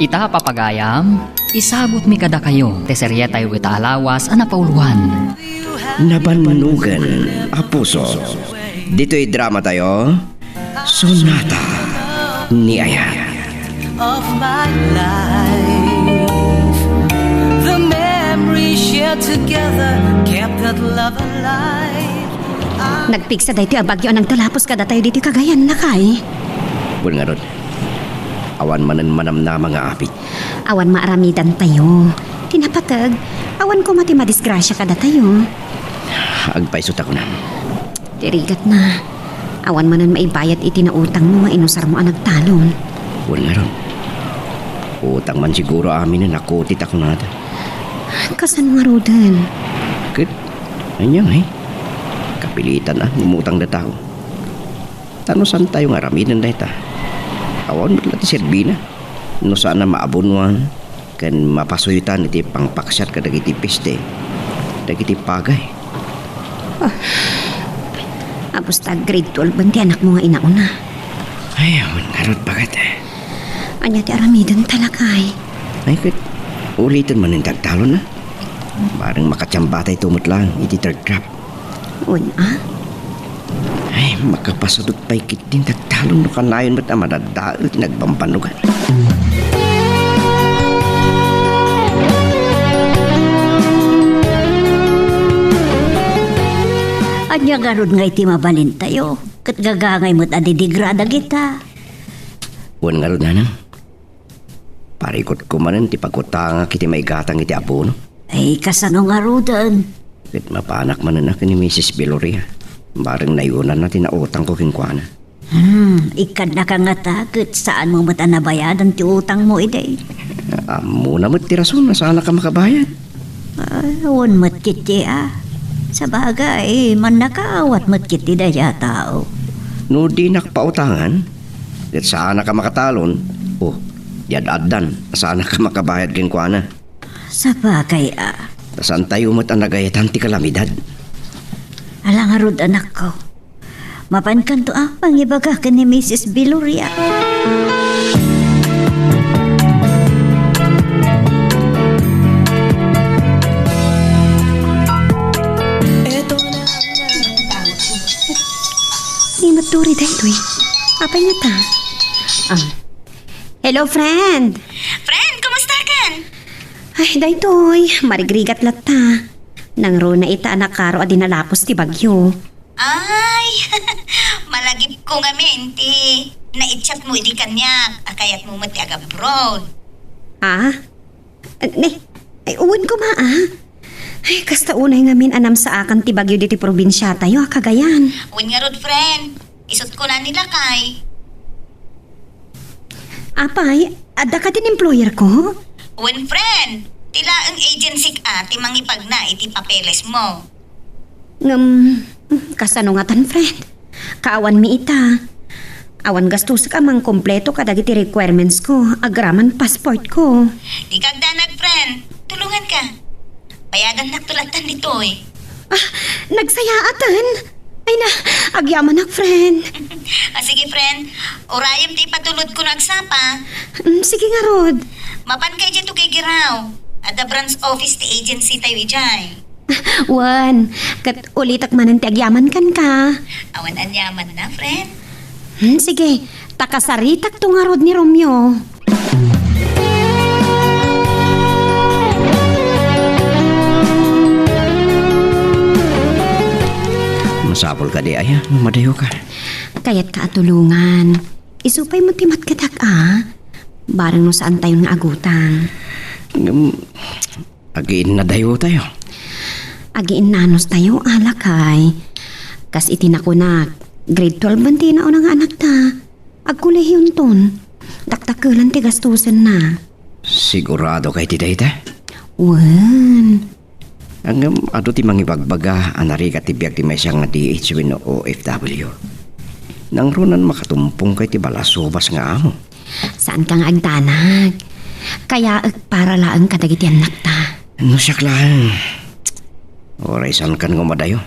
Ita papagayam, isabot mi kada kayo, teserya tayo wita alawas anapauluhan. Nabanmanugan, apuso. Dito'y drama tayo, Sonata ni Aya. Of my life, the memories shared together kept that love alive. Nagpiksa dahi ti abagyo ang talapos kada tayo dito Cagayan na kay. Bul nga ron, awan manan manam na mga apit. Awan maaramidan tayo. Tinapatag, awan ko mati madisgrasya kada tayo. Agpaisot ako na. Tirigat na. Awan manan maibayad iti na utang mo mainusar mo ang nagtalon. Bul nga ron, utang man siguro amin na nakutit ako na ata. Kasan nga rodan? Kit, anyang kapilitan na, ngumutang na tao. Tano saan tayo nga raminan na ita? Awan mo ti serbina. No saan na maabunuan, kan mapasuyutan iti pangpaksat ka dagiti piste, dagiti pagay. Apos ta grade 12 banti anak mo nga inauna. Ay, awan karot bagat. Anya ti aramidan talakay. Ay, kit, ulitin man yung tagtalon na. Parang makatsambatay tumot lang, iti third trap. Ay, makapasadot pa'y kitin tagtalon no kanayon ba't ang madadao tinagbambanugan. Anya garod nga iti mabalin tayo. Kat gagangay mo't adidigrada kita. Uwan nga ron na parikot ko manan ti pagkutanga kiti may gatang iti apo no. Ay, kasano nga rodan? Kit mapanak manan na ni Mrs. Beloria. Barang nayunan na tinautang ko kinkwana. Ikad na ka nga takot. Saan mo mo't anabayadan ti utang mo iday? Muna mo't ti rason na sana ka makabayad. Awan mo't kiti Sa bagay, man nakaawat mo't kiti daya tao. No di nakpautangan, at sana ka makatalon, yad-addan, sana ka makabayad kinkwana. Sa bagay Saan tayo mo't ang nagayatan ti kalamidad? Alang arod anak ko. Mapankan to pangibaga ka ni Mrs. Beloria. Di maturi dahito Apay nga ta? Hello, friend. Friend, kumusta kan? Ay, daytoy, marigrigat latta. Nang ro na ita anak karo a dinalapos ti bagyo. Ay, malagip ko nga menti. Naitchat mo idi kanyak, akayat mo mati aga abroad. Ay, uwan ko Ay, kasta unay ngamin anam sa akan ti bagyo diti probinsya tayo, Cagayan. Uwin nga rod, friend. Isot ko na nila kay. Apay, adda ka din employer ko? Uwin, friend. Tila ang agency ti mangipag na iti papeles mo. Kasano nga tan, friend? Kaawan mi ita. Awan gastos ka mang kompleto kadagiti requirements ko, agraman passport ko. Di kag danag, friend. Tulungan ka. Bayadan naktulatan dito Nagsayaatan? Ay na, agyaman ak, friend. Sige, friend. Orayam ti patulod ko nagsapa. Sige nga, Rod. Mapan kay dito kay Giraw. At the branch office ti agency tayo ijay. Wan, kat ulitak manan ti agyaman kan ka. Awan anyaman na, friend. Sige, takasaritak to nga, Rod ni Romeo. Masapol ka di aya, madayo ka. Kayat ka atulungan. Isupay mo timat katak Barang no saan tayo nga agutang. Agiin na dayo tayo. Agiin nanos tayo alakay. Kas itinako na grade 12 banti na o nga anak ta. Agkulehyon ton. Taktakulan ti gastusan na. Sigurado kay ti dayta? Wan. Ang ado ti mangibagbaga anari ka ti biag ti may siyang nga DH no OFW. Nang runan makatumpong kay ti balasubas nga amo. Saan ka nga agdanag? Kaya para laang kadagiti anak ta. No siya lang. Oray saan kan nga madayo?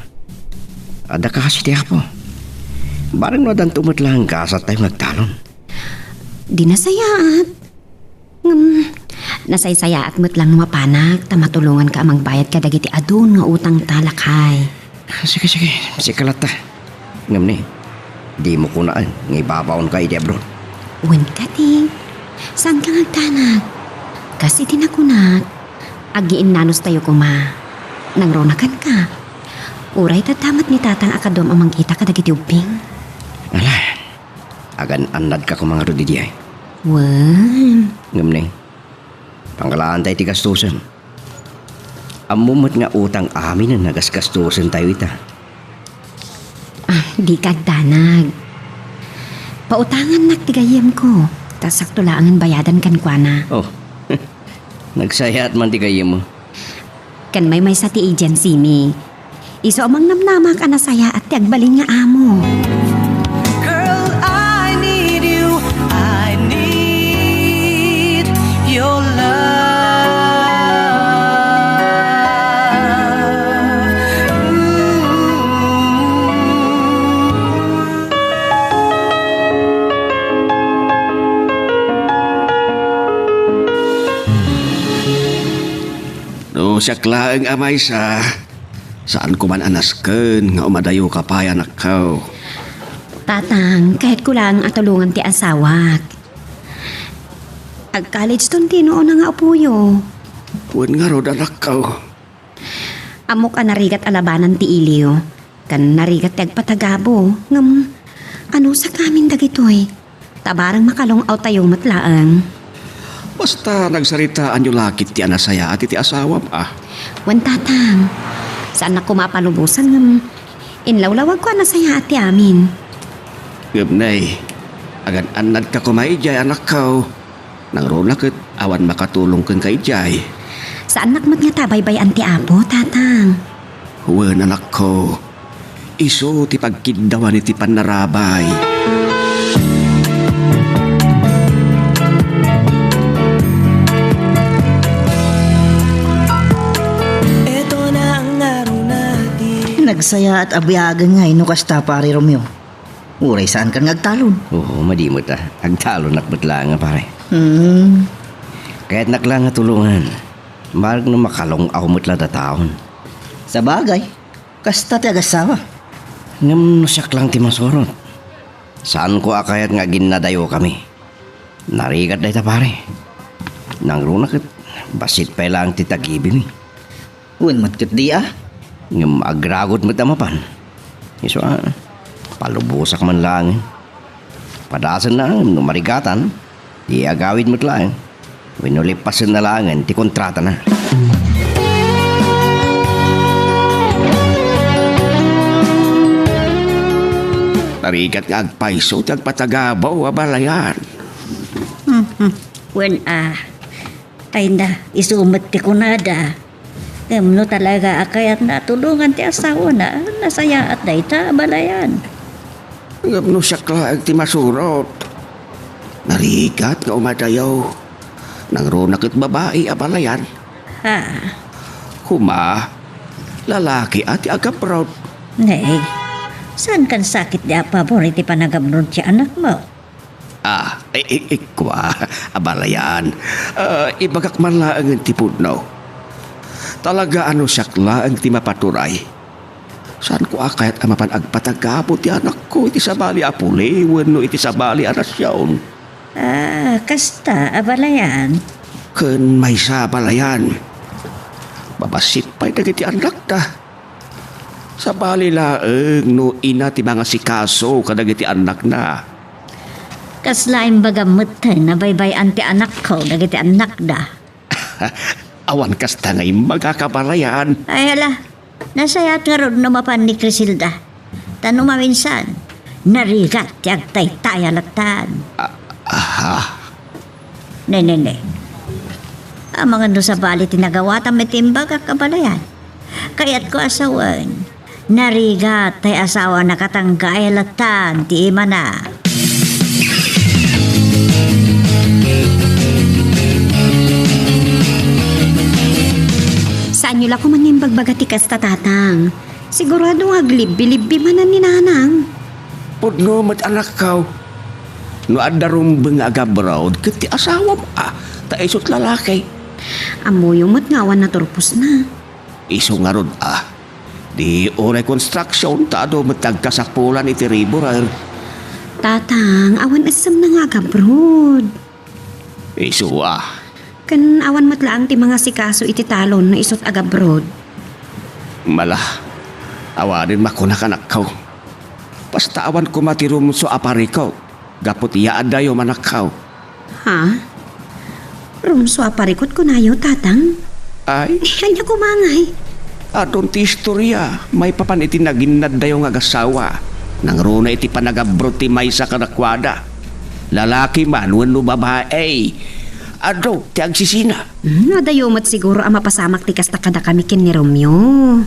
Ada ka kasi ti apo. Barang no dan tumot lang kasat tayo nagtalon. Di nasayaat. Nasaysaya at mo't lang mapanak, tamatulungan ka amang bayad ka dagiti adun nga utang talakay. Sige, sige. Sikalat ta. Ngam ni, di mo kunaan. Nga ibabaon ka iti abroad. Uwan ka ti. Saan ka ngagtanag? Kasi tinakunat. Agiin nanos tayo kuma. Nangronakan ka. Uray tatamat ni tatang akadom amang kita ka dagiti ubing. Ala, agan anad ka kung mga rodi di ay. Wan. Ngam ni, pangkalaan tayo ti gastusan. Amumot nga utang amin na nagasgastusan tayo ita. Di kagdanag. Pautangan nagtigayam ko. Tas sakto laangan bayadan kan kuana. Oh, nagsaya at man di kayo mo. Kan may sa ti agency ni. Iso amang namnama ka na saya at tiagbaling nga amo. Girl, I need you. I need your love. No, siya klaang amay sa... Saan ko man anasken nga umadayo ka pa anak ko. Tatang, kahit ko lang atulungan ti asawak. Ag-college ton tinoon na nga upuyo. Puwan nga rod anak ko. Amok narigat alabanan ti iliw. Kan narigat ti agpatagabo. Ngam, ano sa kamin dagitoy? Tabarang makalong out tayo matlaang. Basta nagsaritaan yung lakit ti anasaya at iti asawam Wan tatang, saan ako mapalubusan ngam inlawlawag ko na saya ati amin. Gabnay, agan anad ka kumaijay anak ko. Nang ronakit, awan makatulong kang kaijay. Saan nakmat nga tabaybay anti apo, tatang? Huwan anak ko. Iso ti pagkindawan iti panarabay. Ito na ang araw natin. Nagsaya at abiyagan nga inukasta pare Romeo. Uray saan ka nagtalon? Oo, madimot ah. Agtalo nakbat lang nga pare. Kahit naklang nga tulungan. Marag na makalong ako mo't lada taon. Sa bagay, kasta ti agasawa. Ngam nasyak lang ti masorot. Saan ko akayat nga ginadayo kami? Narigat na ita pare. Nang runakit, basit pa lang ti tagibi mi. Uwan matkit di Ngam agragot mo tamapan. Iso palubusak man lang. Padasan na, no marigatan, di agawid mo't lang. Winulipasan na lang, ti kontrata na. Narigat nga agpaiso ti agpatagabaw abalayan. Wen ay na, isumat ti kunada. No talaga akayat na tulungan ti asawa na, nasaya at dayta balayan. Ngam no siya klaang ti masurot. Narigat nga umadayaw. Nang ronakit babae abalayan. Ha, Kuma, lalaki at agaprod. nay, saan kan sakit di paboriti panagabnod ti anak mo? Ikwa, abalayan. Ibagak man lang ang tipudno. Talaga ano siya lang ti mapaturay. Saan ko akayat amapan agpatagabot ti anak ko iti sabali apuli wenno iti sabali anasyon. Kasta abalayan. Ken may sabalayan. Babasit pa'y dagiti anak ta. Sabali laeng no ina ti mga sikaso kadagiti anak na. Kaslain bagamot na baybay anti anak ko dagiti anak da. Awan kasta ngay magkakabalayan. Ay hala, nasayat nga ron numapan ni Crisilda. Tanong maminsan, narigat ti agtay-tay alatan. Ne. Ang mga no sa bali tinagawatan may timbag kabalayan. Kaya't ko asawan, narigat tay asawa nakatanggay alatan ti ima na. Saan nyo la kumanin bagbagati kasta tatang? Sigurado aglib-bilib manan ni nanang. Pudno mat anak ka. No adarum beng agabrod ket ti asawa ta isot lalaki. Amoy umot ngawan na turpos na. Iso nga ron Di oray construction tado matagkasakpulan iti riborar. Tatang, awan asam na nga kabrod. Iso Kan awan matlaang ti mga sikaso iti talon na isot agabrod. Mala, awanin makunakanak ko. Basta awan ko matirum so apari ko. Gapot iyaan dayo manakaw. Ha? Rumso aparikot ko na tatang. Ay, Anya kumangay. adon ti istorya. May papan iti naginad dayo nga gasawa. Nang runa iti panagabrot ti maysa kanakwada. Lalaki man, wano babae. Ado, ti agsisina. Nadayomot siguro ang mapasamak ti kasta kada kami kin ni Romeo.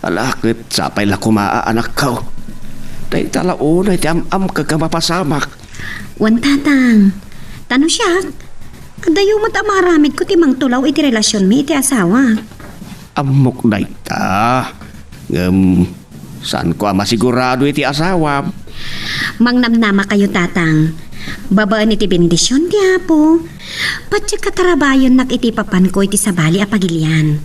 Alakit, sapay la kumaa anak ko. Day talauna iti am kagamapasamak. Wan tatang. Tano siya? Dayomot ang maramid ko ti mang tulaw iti relasyon mi iti asawa. Amok na ita. Saan ko masigurado iti asawa? Mangnamnama kayo tatang. Babaan iti bendisyon ti apo. Patsi katarabayon nak iti papan ko iti sabali a pagilian.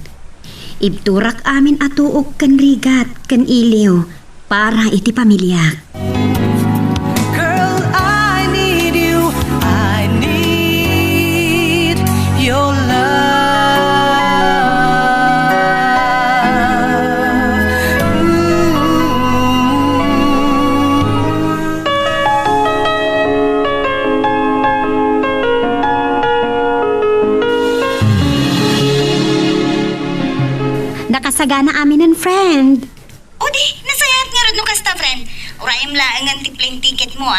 Ibturak amin atuok kan rigat kan iliw para iti pamilya. Girl, I need you. I need your Nakasagana amin ng friend. O di, nasayat nga rin no kasta, friend. Urayam laang ang tipleng ticket mo,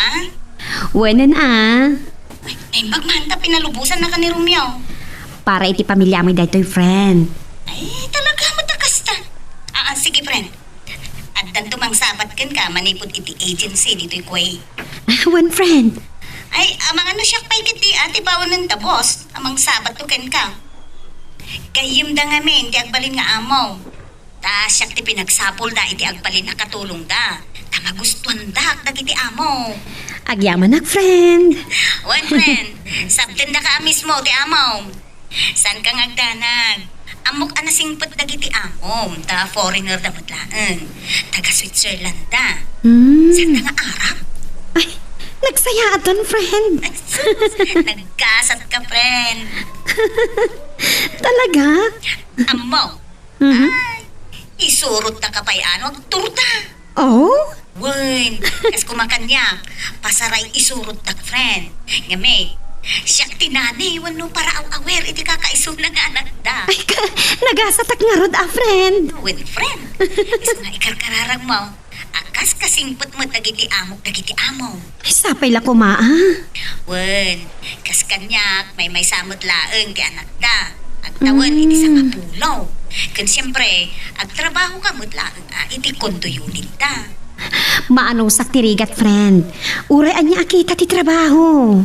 Wanan Ay, bagmanta pinalubusan na ka ni Romeo. Para iti pamilya mo daytoy friend. Ay, talaga matakasta. Sige, friend. At tantumang sabat kan ka, manipod iti agency dito'y kway. One friend. Ay, amang ano siya pa iti ati bawan ng tabos. Amang sabat to ken ka. Kayim da nga men, ti agbalin nga amaw. Ta siya ti pinagsapol da iti agbalin na katulong da. Ta magustuhan da, dagiti amaw. Agyaman nak friend. One friend, sabten da ka mismo ti amaw. San kang agdanag? Amok anasingpot dagiti amom, ta foreigner da matlaan. Taga Switzerland da. San nga Arab? Ay, nagsaya aton friend. Nagkasat ka, friend. Talaga? Amaw. Ay, isurot na kapayano, agturta. Oh? Wen, kas kumakanya, pasaray isurot na friend. Ngame, siya tinani, wano para awer, iti kakaiso na nga anak da. Ay, nagasatak nga rod friend. Wen, friend, isa nga ikarkararang mo. Akas kasingpot mo dagiti amok dagiti amaw. Ay, sapay la kumaa. Wen, kas kanyak, may samot laeng ti anak da. Agtawan iti sa nga pulaw. Kan siyempre, agtrabaho ka mo't laeng iti kondo unit da. Maano saktirigat friend. Uray anya akita ti trabaho.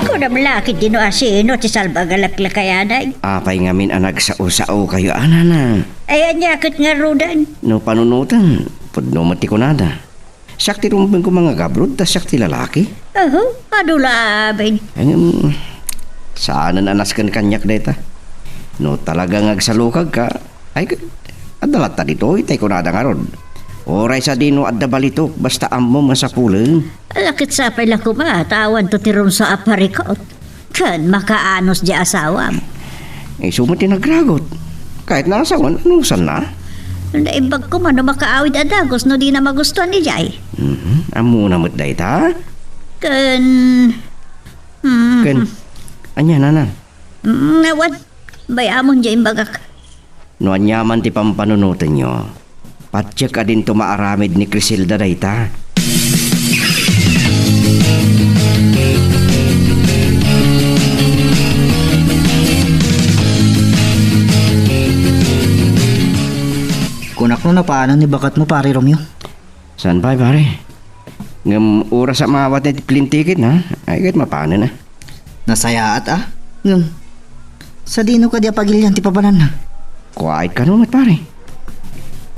Kunamlakit dino asino ti salbagalak-lakayanay. Apay ngamin anag sa usao kayo anana. Ay, anyakit nga rudan. No panunutan, pudno mati ko nada. Sakti rumpin ko mga gabrod, tas sakti lalaki. Adulabin. Saanan anas kan kanyak deta. No talagang agsalukag ka. Ay, adalat ta dito, itay ko nada nga ron. Oray sa dino adda balitok, basta ammo masapulan. Lakit sapay lang kumatawan to tirum sa aparikot. Kan makaanos di asawam. Eh, sumati nagragot. Kahit nasawan, anusan na? Naibag ko man makaawid adagos no di na magustuhan ni Jay. Amo na mo't dayta. Kan... Ken, anya nanan. Nawad, bayamon Jay bagak. No anyaman ti pampanunutan nyo. Patsya ka din tumaaramid ni Crisilda dayta. Kunak no na paano ni bakat mo pare Romeo? Saan ba pare? Ngam oras sa mawat na plane ticket na. Ay kahit mapano na. Nasayaat Sa dino ka di pagilyan ti pabanan na. Quiet ka naman pare.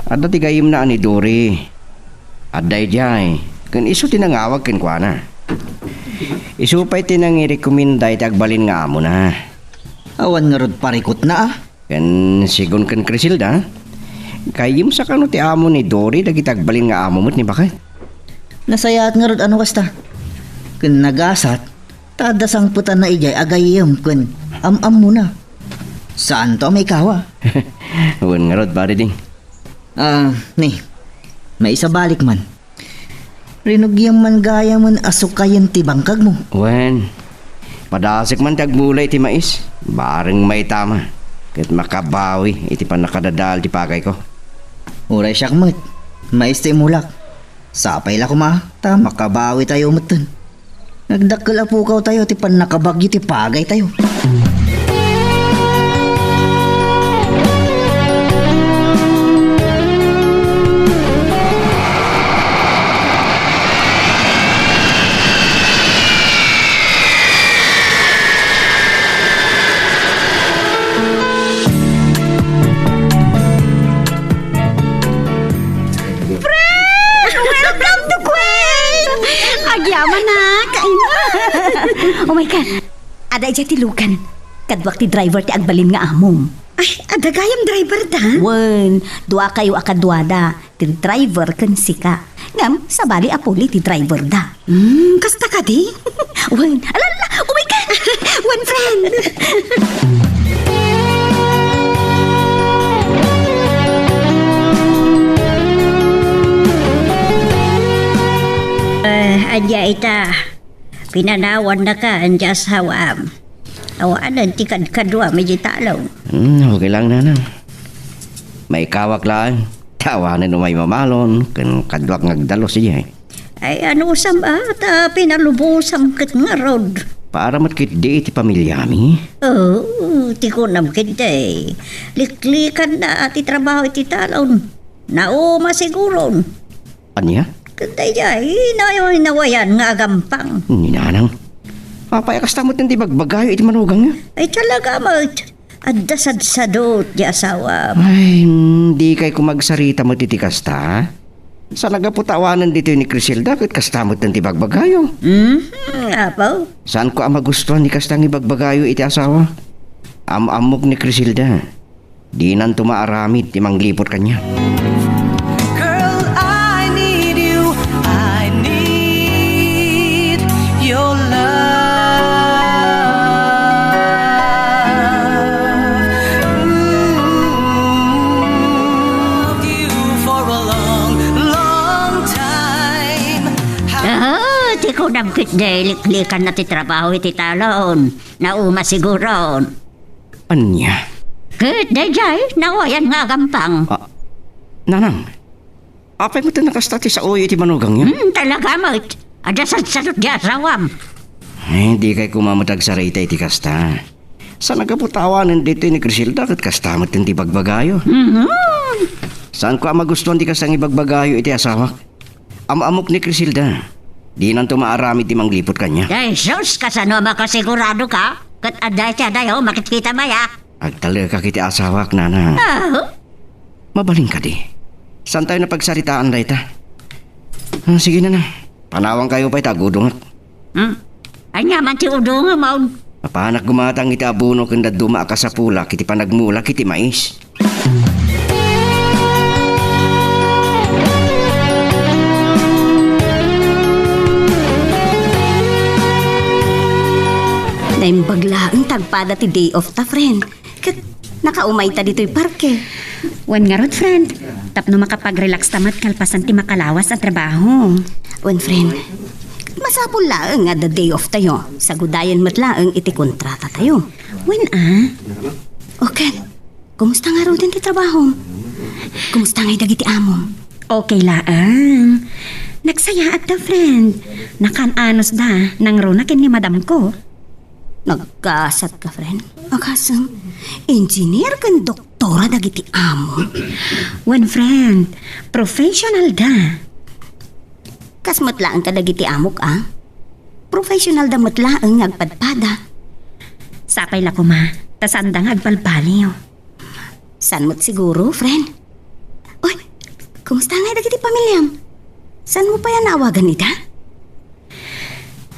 At dati gayim na ni Dory. At day jay. Kan iso tinangawag ken kwa na. Iso pa'y tinang i-recommenda iti agbalin nga amo na. Awan nga rod parikot na ah. Kan sigon kan Crisilda. Kayim sa kano ti amo ni Dory dagiti agbalin nga amo mo't ni bakit? Nasayaat nga rod ano kasta. Kun nagasat, tadasang putan na ijay agayim kun am mo na. Saan to may kawa? Huwag nga rod, pare ding. May isa balik man. Rinugyang man gaya man asukayan ti bangkag mo. Wen, padasik man tagmulay ti mais. Bareng may tama. Kahit makabawi, iti pa nakadadal ti pagay ko. Uray siyak mat. Mais ti mulak. Sapay la kuma, ta makabawi tayo matan. Nagdakkel apukaw tayo ti pan nakabagyo ti pagay tayo. Agyaman na, kain na. Oh my God. Ada ija ti lukan. Kadwak ti driver ti agbalin nga amom. Ay, ada gayam driver da? Wen, dua kayo akadwada. Ti driver kan sika. Ngam, sabali apuli ti driver da. Kasta ka di? Wen, alala, oh my God. One friend. Adya ita, pinanawan na ka andya sa hawam. Awanan ti kadwa medyo talaw. Okay lang na. May kawak lang. Tawanan o may mamalon. Kan kadwak ngagdalo siya. Ay ano samat, pinalubusam kat nga rod. Para matkit di iti pamilyami. Oo, ti ko namkit day. Liklikan na ati trabaho iti talaw. Nauma siguron. Anya? Kantay jay, nawayan nga gampang. Ninanang. Papayakas tamot hindi bagbagayo iti manugang niya. Ay talaga mat. At dasad-sadot di asawa. Ay, hindi kay kumagsarita mo titikas ta. Sa nagaputawanan dito ni Crisilda, kat kastamot ng tibagbagayo. Apaw? Saan ko ang magustuhan ni kastang ibagbagayo iti asawa? Amok ni Crisilda. Di nan tumaaramid, timang lipot kanya. Girl, I need you. I need your love. Loved you for a long, long time. Di ko namkit day, liklikan na ti trabaho iti talon. Nauma siguron. Anya? Kit day jay, nawayan nga gampang. Nanang, apay mo ito nakastati sa uyo iti manugang niya? Talaga mat. Adasad-sadot di asawam. Hindi kay kumamatag sa rita iti kasta. Sa nagaputawanan dito ni Crisilda, kat kastamot ng tibagbagayo. Saan ko ang magustuhan di kastang ibagbagayo iti asawak? Amok ni Crisilda. Di nang tumaaramid ti manglipot kanya. Ay, sus, kasano makasigurado ka? Kat aday siya dayo, makikita maya. Agtalaga ka kiti asawak, nanang. Mabaling ka di. Saan tayo napagsaritaan da ita? Sige na. Panawang kayo pa'y tagudungat. Ay naman ti udo nga maun. Mapanak gumatang iti abuno kanda duma ka sa pula kiti panagmula kiti mais. Naimbagla ang tagpada ti day of ta, friend. Kat nakaumay ta dito'y parke. Wan nga rod, friend. Tapno makapag-relax tamat kalpasan ti makalawas ang trabaho. Wan, friend. Masapul laang nga the day off tayo. Sa gudayan mat laang iti kontrata tayo. Wan Okay. Kumusta nga ro din ti trabaho? Kumusta nga dagiti amo? Okay laang. Nagsaya at da, friend. Nakananos da, nang ronakin ni madam ko. Nagkasat ka, friend? Akasam, engineer kan doktora dagiti amo. Wan, friend. Professional da. Kas matlaang ka dagiti amok, Professional da matlaang ngagpadpada. Sapay la kuma. Tasandang agbalbaliw. San mo't siguro, friend? Uy, Kumusta nga dagiti pamilyam? Saan mo pa yan naawagan ita?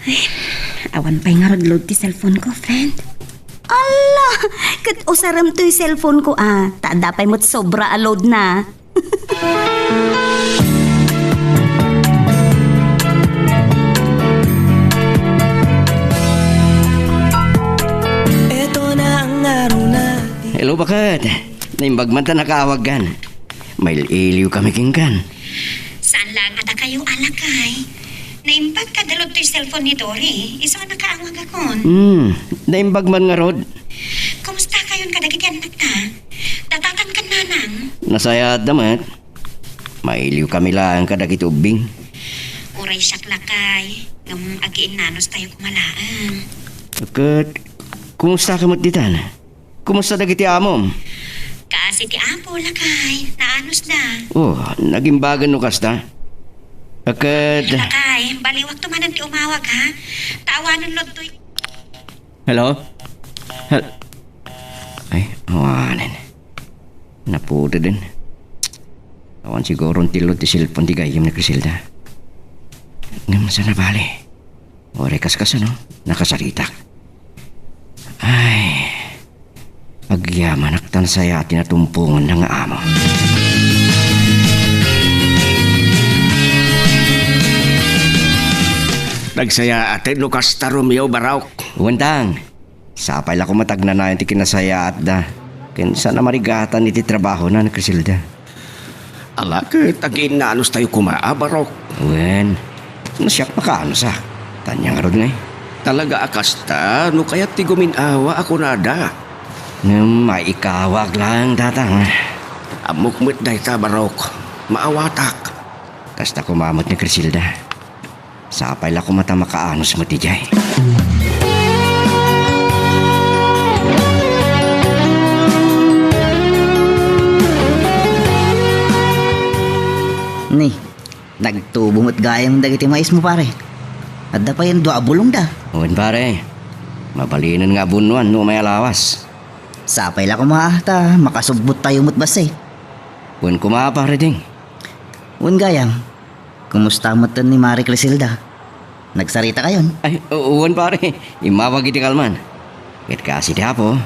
Ay, awan pa'y nga rodload ti cellphone ko, friend. Allah! Kat usaram to yung cellphone ko Taada pa'y mo't sobra load na. Ito na ang araw natin. Hello, bakit? Naimbag man ta nakaawagan. May iliw kami kingkan. Saan lang ada kayo alakay? Naimbag ka dalog to yung cellphone ni Dory. Isa na kaangag akon. Naimbag man nga rod. Kumusta kayon kadagiti anak na? Datatan ka nanang. Nasayad naman. May iliw kami lang kadagit ubing. Uray siyak lakay. Ngam agiin nanos tayo kumalaan. Bakit? Kumusta ka mo't ditan? Kumusta dagiti amom? Kasi ti apo lakay. Naanos na. Oh, naging bagan no kasta. Bakit? Lakay, baliwag tumanan ti umawag ha. Tawanan lot to'y. Hello? Ay, awanan. Napuda din. Awan siguro tilod ti silpon ti gayam na Criselda. Ngam sa nabali. Ore kaskas ano? Nakasaritak. Ay, agyaman aktan saya tinatumpungan ng amo. Nagsaya atin Lucas Tarumio Baraok. Uwantang, sapay la ko matagna na yung ti kinasaya at da. Kinsa na marigatan iti trabaho na ni Criselda. Ala, tagin na anos tayo kumaa, Barok. Uwen, nasyak makaano sa. Tanya nga rod nga eh. Talaga akasta, no kaya ti guminawa ako nada. Maikawag lang tatang. Amukmit day ta, Barok. Maawatak. Kasta kumamot ni Criselda. Sapay la ko mata makaanos mo ti jay. Ni, nagtubong at gayang dagiti mais mo pare. At da pa yan doa bulong da. Uwen pare, mabalinan nga bunuan no may alawas. Sapay la ko maahta, makasubot tayo mo't basay. Uwen kuma pare ding. Un gayang, kumusta mo ni Marie Criselda? Nagsarita kayon? Ay, uwan pare, imawag iti kalman. Ket kasi di hapo,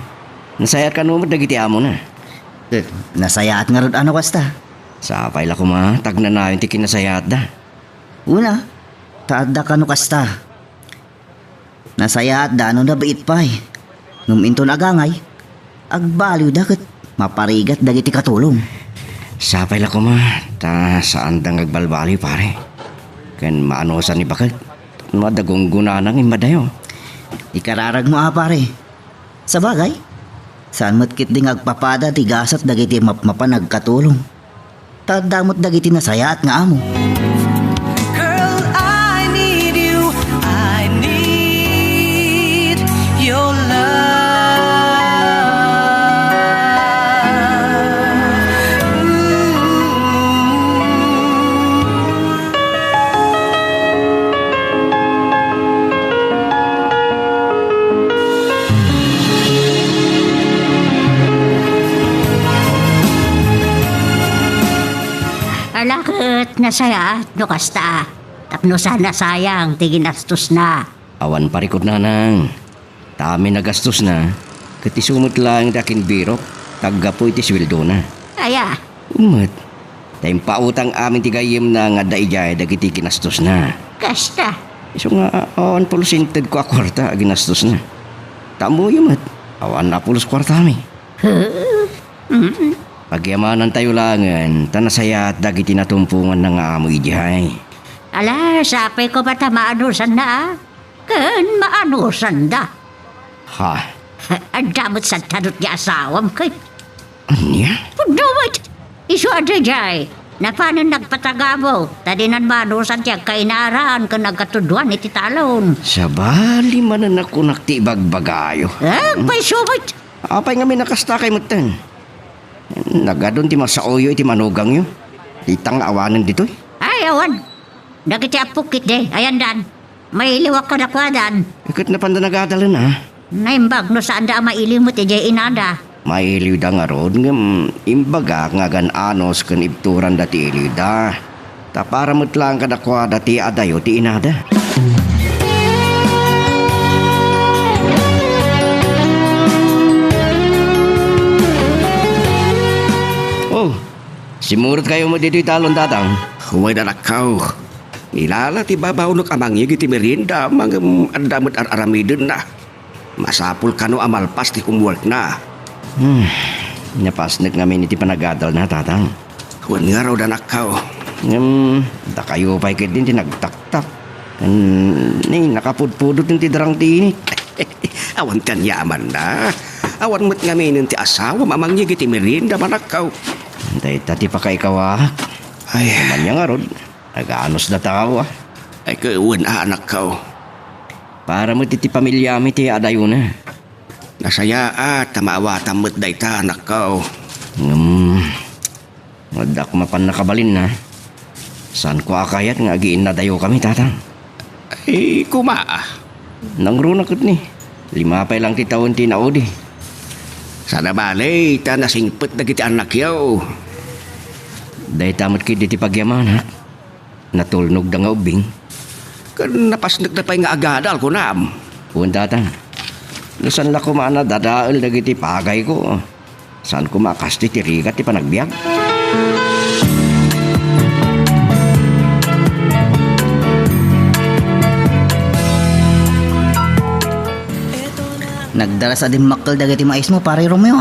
nasayat ka numot dagiti amo na. Nasayaat nga rod ano kasta. Sapay la kuma, tagna na yung ti kinasayat da. Una, taadda ka no kasta. Nasayaat da ano na bait pa eh. Nguminto na agangay, agbaliw da kat maparigat dagiti katulong. Sapay la kuma, ta saan dang agbalbali pare. Ken maanosan ni bakit, madagong gunanang imadayo. Ikararag mo pare. Sa bagay, saan mo't kit ding agpapada tigasat dagiti mapanag katulong. Tadamot dagiti nasaya at nga amo. Girl, I need you. I need your Alakit nasaya, no kasta. Tapno sana sayang, tiginastos na. Awan parikot nanang. Tami nagastos na. Kati sumot lang dakin birok. Tagga po iti sweldo na. Kaya, Umat. Tayong pautang aming tigayim na nga daijay dagiti kinastos na. kasta. Iso nga awan pulos inted ko a kwarta ginastos na. Tamo yumat. Awan na pulos kwarta mi. Pagyamanan tayo langan, tanasaya at dagiti natumpungan ng amoy dihay. Ala, sapay ko bata maanusan na Ken maanusan da. Ha? Ang damot sa tanot niya asawam kay. Anya? Dawit! Isu ada jay. Na paano nagpatagabo? Tadinan manusan tiya kainaran ka nagkatuduan iti talon. Sabali manan ako naktibagbagayo. Pay sumit! Apay nga may nakasta kay mutan. Nagadon ti masaoyo iti manugang yo. Itang awanan dito. Ay, awan. Nagiti apukit de. Ayan dan. May iliwak ka na kwadan. Ikat na panda nagadalan ha. Naimbag no saan da mailimot iti inada. Mailiw da nga ron ngam imbaga nga anos kan ibturan dati ilida. Ta para lang kadakwa dati adayo ti inada. Oh, simurot kayo mo dito talon tatang. Huwag na nakaw. Nilala ti babaw no kamangig iti merinda mga andamot aramidin na. Masapul ka no amalpas ti kumwork na. Napasnik ngamin iti panagadal na tatang. Huwag nga raw na nakaw. Da kayo pa ikit din tinagtaktak. Nakapudpudot yung tidarang tinit. Awan kan yaman na. Awan mo't ngamin ti asawa mamangig iti merinda manakaw. Dahil tati pa kay kawak. Ay, Naman niya nga ron. Nag-anos na tao ah. ay kauwan anak ka. Para mo titi pamilya mi ti adayo na. Nasaya at tamawatan mo't dayta anak ka. Wadak mapan nakabalin na. Saan ko akayat nga agiin na dayo kami tatang. Ay, kumaa. Nang runakot ni. 5 pa lang ti taon ti naudi. Sana balay, ta nasingpet na kiti anak yaw. Dahil tamot kiti ti pagyaman ha. Natulnog da nga ubing. Kan napasnak na pa'y nga agadal ko naam. Kuwan tatang. Nasan la kumana dadaal na kiti pagay ko. Saan ko makasti ti rigat ti panagbiag. Nagdala sa din makal dagiti mais mo, pare Romeo.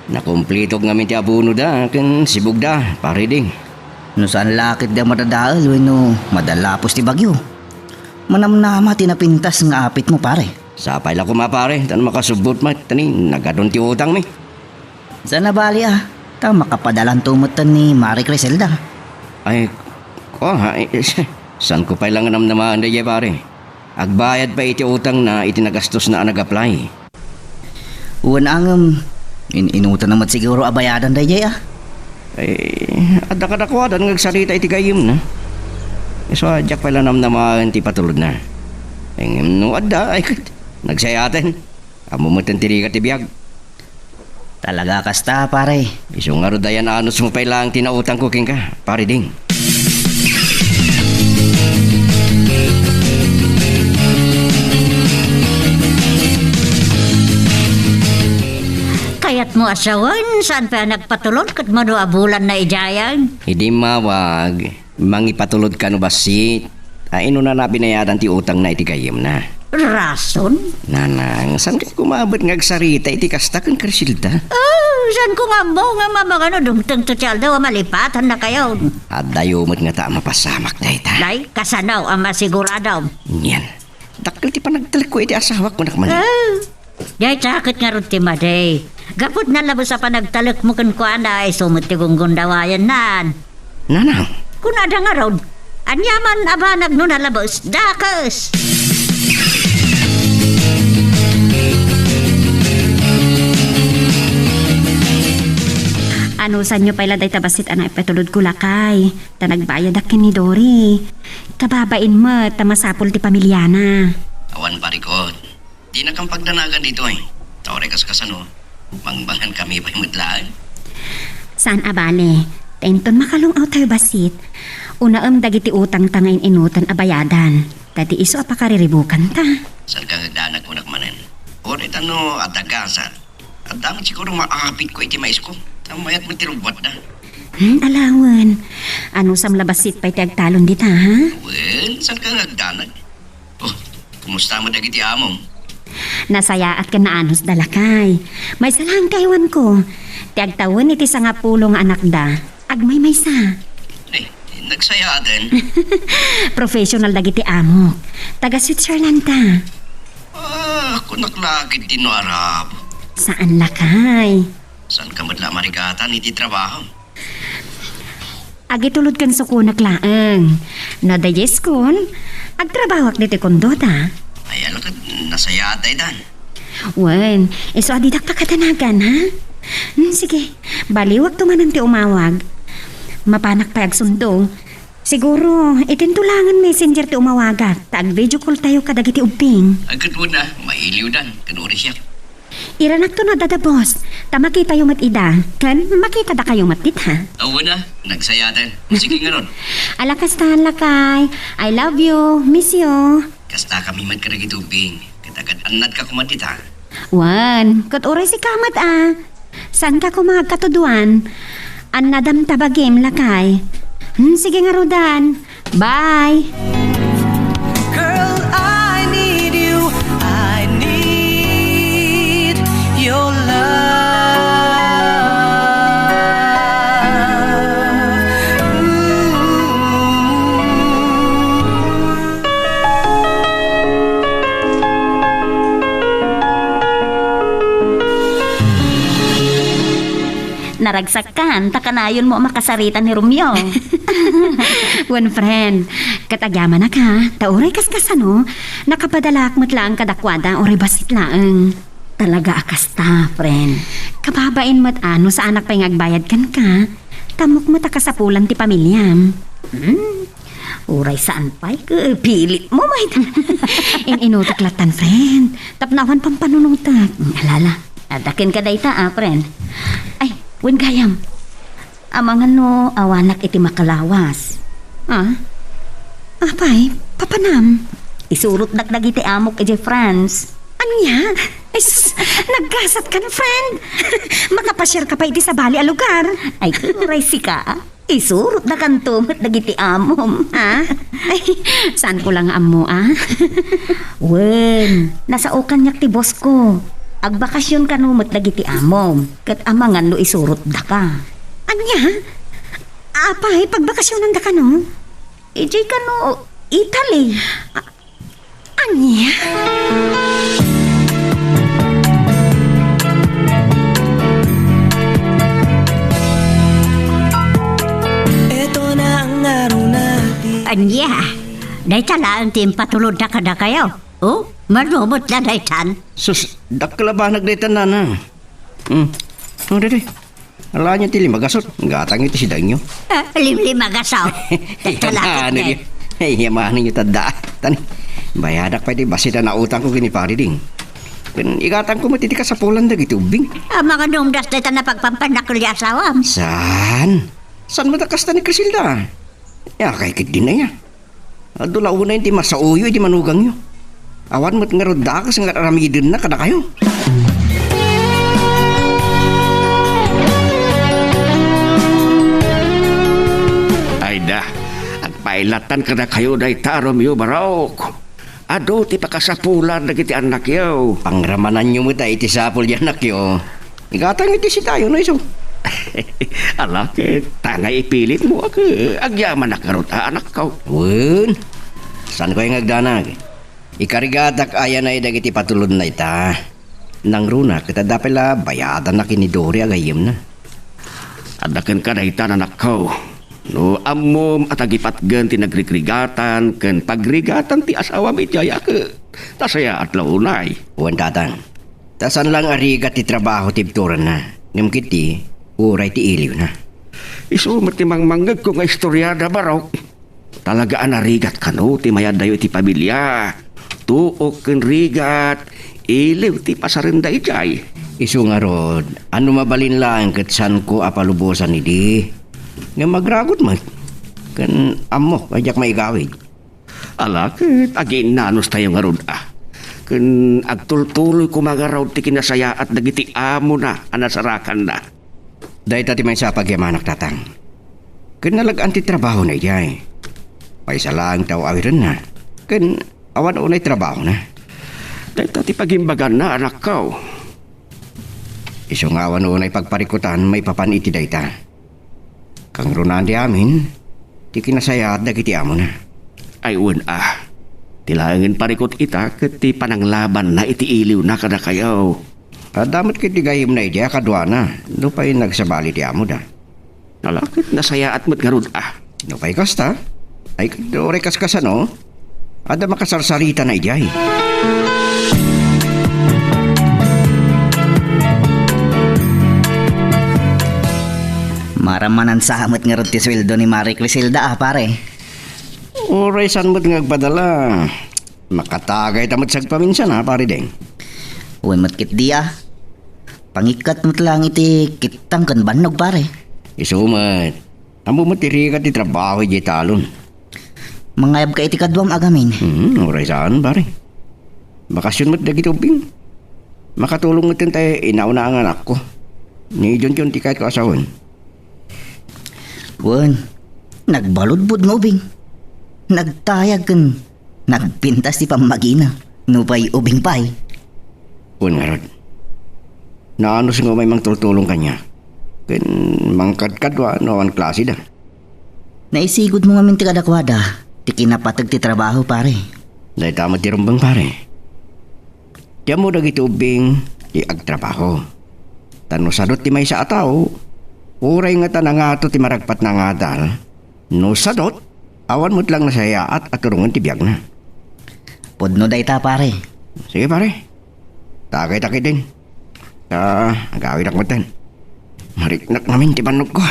Nakumplito nga ti abuno da. Ken sibug da. Pare ding. No saan lakit da madadaal, no madalapos ti bagyo. Manamnama tinapintas nga apit mo, pare. Sapay la kumapare. Tan makasubot mat. Tani nagadon ti utang mi. Sana bali ta makapadalan tumutan ni Marie Criselda. Ay, saan ko pa lang namnamaan da pare. Agbayad pa iti utang na itinagastos na nag-apply. Uwan ang inutan naman siguro abayadan da Ay, adakadakwadan ngagsarita iti gayim na. So, adyak pala namnamaan ti patulod na. Ay, no adda, ay, nagsayaten. Amumutan tirikat ti biyag. Talaga kasta, pare. Isong nga dayan anos mo pa lang tinautang ko king ka, pare ding. Kayat mo asawan, saan pa nagpatulod kat mo abulan na ijayan? Hindi mawag, mangipatulod ka no basit. Ay, no na nabinayadan ti utang na iti gayim na. Rason? Nanang, saan ka kumabot ngagsarita iti kastakan Criselda? Saan ko nga mo nga mamagano dumtang tosyal daw malipatan na kayo? At dayo mo't nga ta mapasamak na ita. Lay, kasanaw ang masiguradaw. Yan. Dakil ti panagtalik ko iti asawak mo nakman. Yay, sakit nga rin ti Maday. Gapot na labo sa panagtalik mo kan kuan ay sumot ti gunggundawayan nan. Nanang. Kung ada nga ron, anyaman abanag no nalabos, dakas. Ano sa nyo pala day tabasit anak ipatulod ko lakay. Ta nagbayad akin ni Dory. Kababain mo, tamasapol ti pamilyana. Awan parikot. Di na kang pagdanagan dito eh. Taore kaskasano. Mangbangan kami pa'y mutlaan. Saan abale? Tenton makalungaw tayo basit. Unaam dagiti utang tangayin inutan abayadan. Tati iso apakariribukan ta. Saan ka nagdanag ko nakmanan? O itano adagasan. At damot siguro maakapit ko iti mais ko. Tamayat mo tirubot na. Alawan. Ano sam labasit pa'y tiagtalon dita ha? Well, saan ka nagdanag? Oh, kumusta mo dagiti amom? Nasayaat ka na anos dalakay. May salang kaywan ko. Tiagtawon iti sa nga pulong anak da. Agmay may sa. Eh, nagsaya din. Professional dagiti amok. Taga Switzerland ta. Kung naklagid din no Arab. Saan lakay? Saan ka madla marigatan iti trabaho? Agitulod kan sukunak laeng. Nadayes kon. Agtrabawak diti kondo ta. Ay, alakad, nasaya tayo dan. Wen, iso adidak pa katanagan ha? Sige, baliwag tumanan ti umawag. Mapanak pa agsundo. Siguro, itintulangan messenger ti umawagat. Tag video call tayo kadagiti ubing. Agad mo na, mailiw dan, kanuri siya. Iranak to na dada boss. Ta makita yung matida. Kan makita da kayo matit ha. Awan na, nagsayatan. Sige nga ron. Alakas tahan lakay. I love you. Miss you. Kasta kami magkaragitubing. Katagad anad ka kumatita. Wan, kat oray si kamat San ka kumagkatuduan? An nadam tabagim lakay. Sige nga rodan. Bye. Girl, I need you. I need your love. Naragsakan, takanayon mo makasaritan ni Romeo. One friend, katagyaman na ka. Tauray kaskasano. Nakapadalak mo't lang kadakwada oray basit laeng. Talaga akas ta, friend. Kababain mo't ano sa anak pa'y ngagbayad kan ka. Tamok mo't akasapulan ti pamilyam. Uray saan pa'y pilit mo, may. Inutuklatan, friend. Tapnawan pang panunutak. Alala, adakin ka dayta, friend. Ay, wen gayam. Amangan no, awanak iti makalawas. Apay, papanam. Isurot dagdag iti amok iti France. Anya? Ay, naggasat ka na, friend. Makapasyar ka pa iti sa bali a lugar. Ay, kuray si ka. Isurot na kanto at dagiti amom. Ay, saan ko lang amo, Wen, nasa okanyak ti boss ko. Agbakasyon ka no mat dagiti amom. Kat amangan no isurot da ka. Anya? Apay, pagbakasyonan da ka, no? Ijay ka no, Italy. Anya? Ito na ang araw natin. Anya, day tala ang timpatulod na kada kayo. Oh, marumot na day tan. Sus, dakla ba nagdaitan na na? Dede. Ala niya tili magasot. Gatang ito si Dangyo. Limli magasaw. Talakit na. Ay, yamanin niyo tanda. Tani, bayadak pa di basita na utang ko gini pari ding. Kan igatang ko matitika sa pulan da gitubing. Mga numdas day tan na pagpampanakul di asawam. Saan? Saan matakasta ni Crisilda? Ya, kay din na niya. Adula una yung ti masauyo, di manugang nyo. Awan mo't nga rodakas nga ramidin na kada kayo. Ay da, agpailatan ka na kayo day Romeo Barok. Ado ti pakasapulan na kiti anak yaw. Pangramanan nyo mo tayo iti sapol yan nakyo. Igatang iti si tayo na iso. Alakit, tangay ipilit mo ako. Agyaman na karot anak ka. Wun, saan ko yung agdanag? Ikarigatak ayan na idagiti patulod na ita. Nang runa, kita dapela bayadan na kinidori agayim na. Adakan ka na ita anak ka. No, amom at agipatgan ti nagrigrigatan, ken pagrigatan ti asawa mi tiyaya ka. Tasaya at launay. Uwan tatang, tasan lang arigat ti trabaho tibturan na. Ngimkiti, uray ti iliw na. Isumat ti mangmanggag ko nga istoryada Barok. Talagaan arigat ka no, ti mayadayo ti pamilya. Tuok ken rigat, iliw ti pasarinda ijay. Isu nga rod, ano mabalin lang kat san ko apalubosan idi. Nga magragot man. Kan amo, kajak maigawid. Alakit, agin nanos tayo nga rod Kan agtultuloy kumagaraw ti kinasaya at dagiti amo na, anasarakan na. Dahil tati may sa pagyamanak tatang. Kan nalagaan ti trabaho na ijay. Paisa lang tao awiran na. Kan awan unay trabaho na. Dahil tati pagimbagan na anak ka. Isu nga awan unay pagparikutan may papaniti dayta. Kang runan di amin, ti kinasaya at dagiti amo na. Ay tilangin parikot ita kati pananglaban na iti iliw na kada kayaw. Damat kiti gayim na ija kadwana, lupay nagsabali ti amo da. Nalakit nasaya at matgarud Lupay kasta, ay kadore kaskasano, ada makasarsarita na ijay. Maramanan sa hamot nga rod ti sweldo ni Marie Crisilda pare. Oray san mo't ngagpadala. Makatagay tamot sagpaminsan pare deng. Uy matkit di Pangikat mo lang iti kitang kan banog pare. Isumat. Amo matiri ka ti trabaho di talon. Mangayab ka iti kadwam agamin. Oray saan pare. Bakasyon mo't dagiti ubing. Makatulong mo tayo inauna ang anak ko. Ni John ti kahit ko asawan. Wan, nagbaludbud ng ubing. Nagtayag kan. Nagpintas ti pamagina. Nupay ubing pay. Kun nga rod. Naano nga may mang tultulong kanya. Ken mangkadkadwa no ang klase da. Naisigod mo nga min ti kadakwada. Ti kinapatag ti trabaho pare. Dahil tama ti rumbang pare. Tiyan mo dagiti ubing ti agtrabaho. Tano sadot ti may sa ataw. Uray nga tanangato ti maragpat na nga dal. No sadot, awan mo't lang nasaya at aturungan ti biyag na. Podno day ta pare. Sige pare. Takay-takay din. Agawin ako matan. Mariknak namin ti banog ko.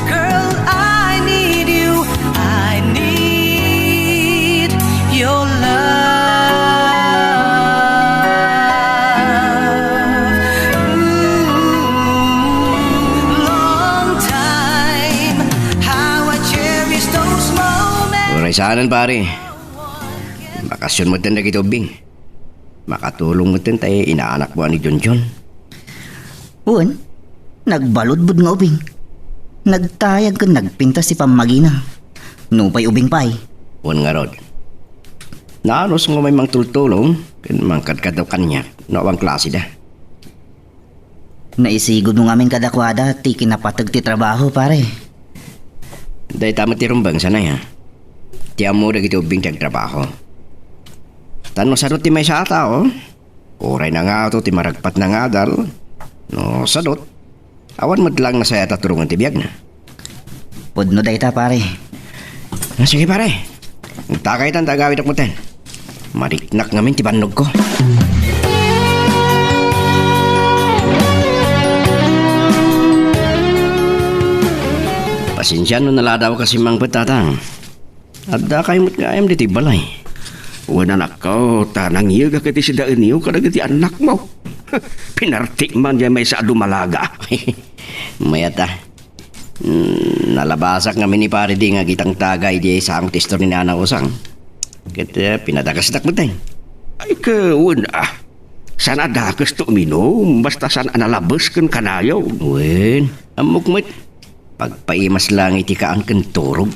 Girl, I need you. I need your love. Long time, how I cherish those moments. Uray saanan pare. Bakasyon mo din na kitubing. Makatulong mo din tayo inaanak mo ni John. Wan, nagbaludbud ng ubing. Nagtayag kan nagpintas si pamagina. Nupay ubing pay. Wan nga rod. Naanos nga may mang tultulong. Kan mangkadkadaw kanya. No ang klase da. Naisigod mo ngamin kadakwada ti kinapatag ti trabaho pare. Dahil tama ti rumbang sanay ha. Tiyan mo na kitubing tiyag trabaho. Tanong sadot ti may sa tao. Uray na nga ito ti maragpat na nga dal. No sadot. Awan mo lang na saya taturungan ti biyag na. Podno day ta pare. Sige pare. Takay tan tagawid ako ten. Mariknak ngamin ti banog ko. Pasensya no naladaw kasi mang patatang. Adda kayo mo't nga ayam di ti balay. Wan anak ko, tanang iya ka kiti sida iniyo ka nagiti anak mo. Pinartik man dyan may sa dumalaga. Mayata. Nalabasak nga ni pare di nga kitang tagay di sa ang testor ni Nana Usang. Kaya pinadakasitak mo tayo. Ay kawan Sana dakas to uminom, basta sana analabas kan kanayaw. Wen, amok mo't. Pagpaimas lang iti kaan kan turog.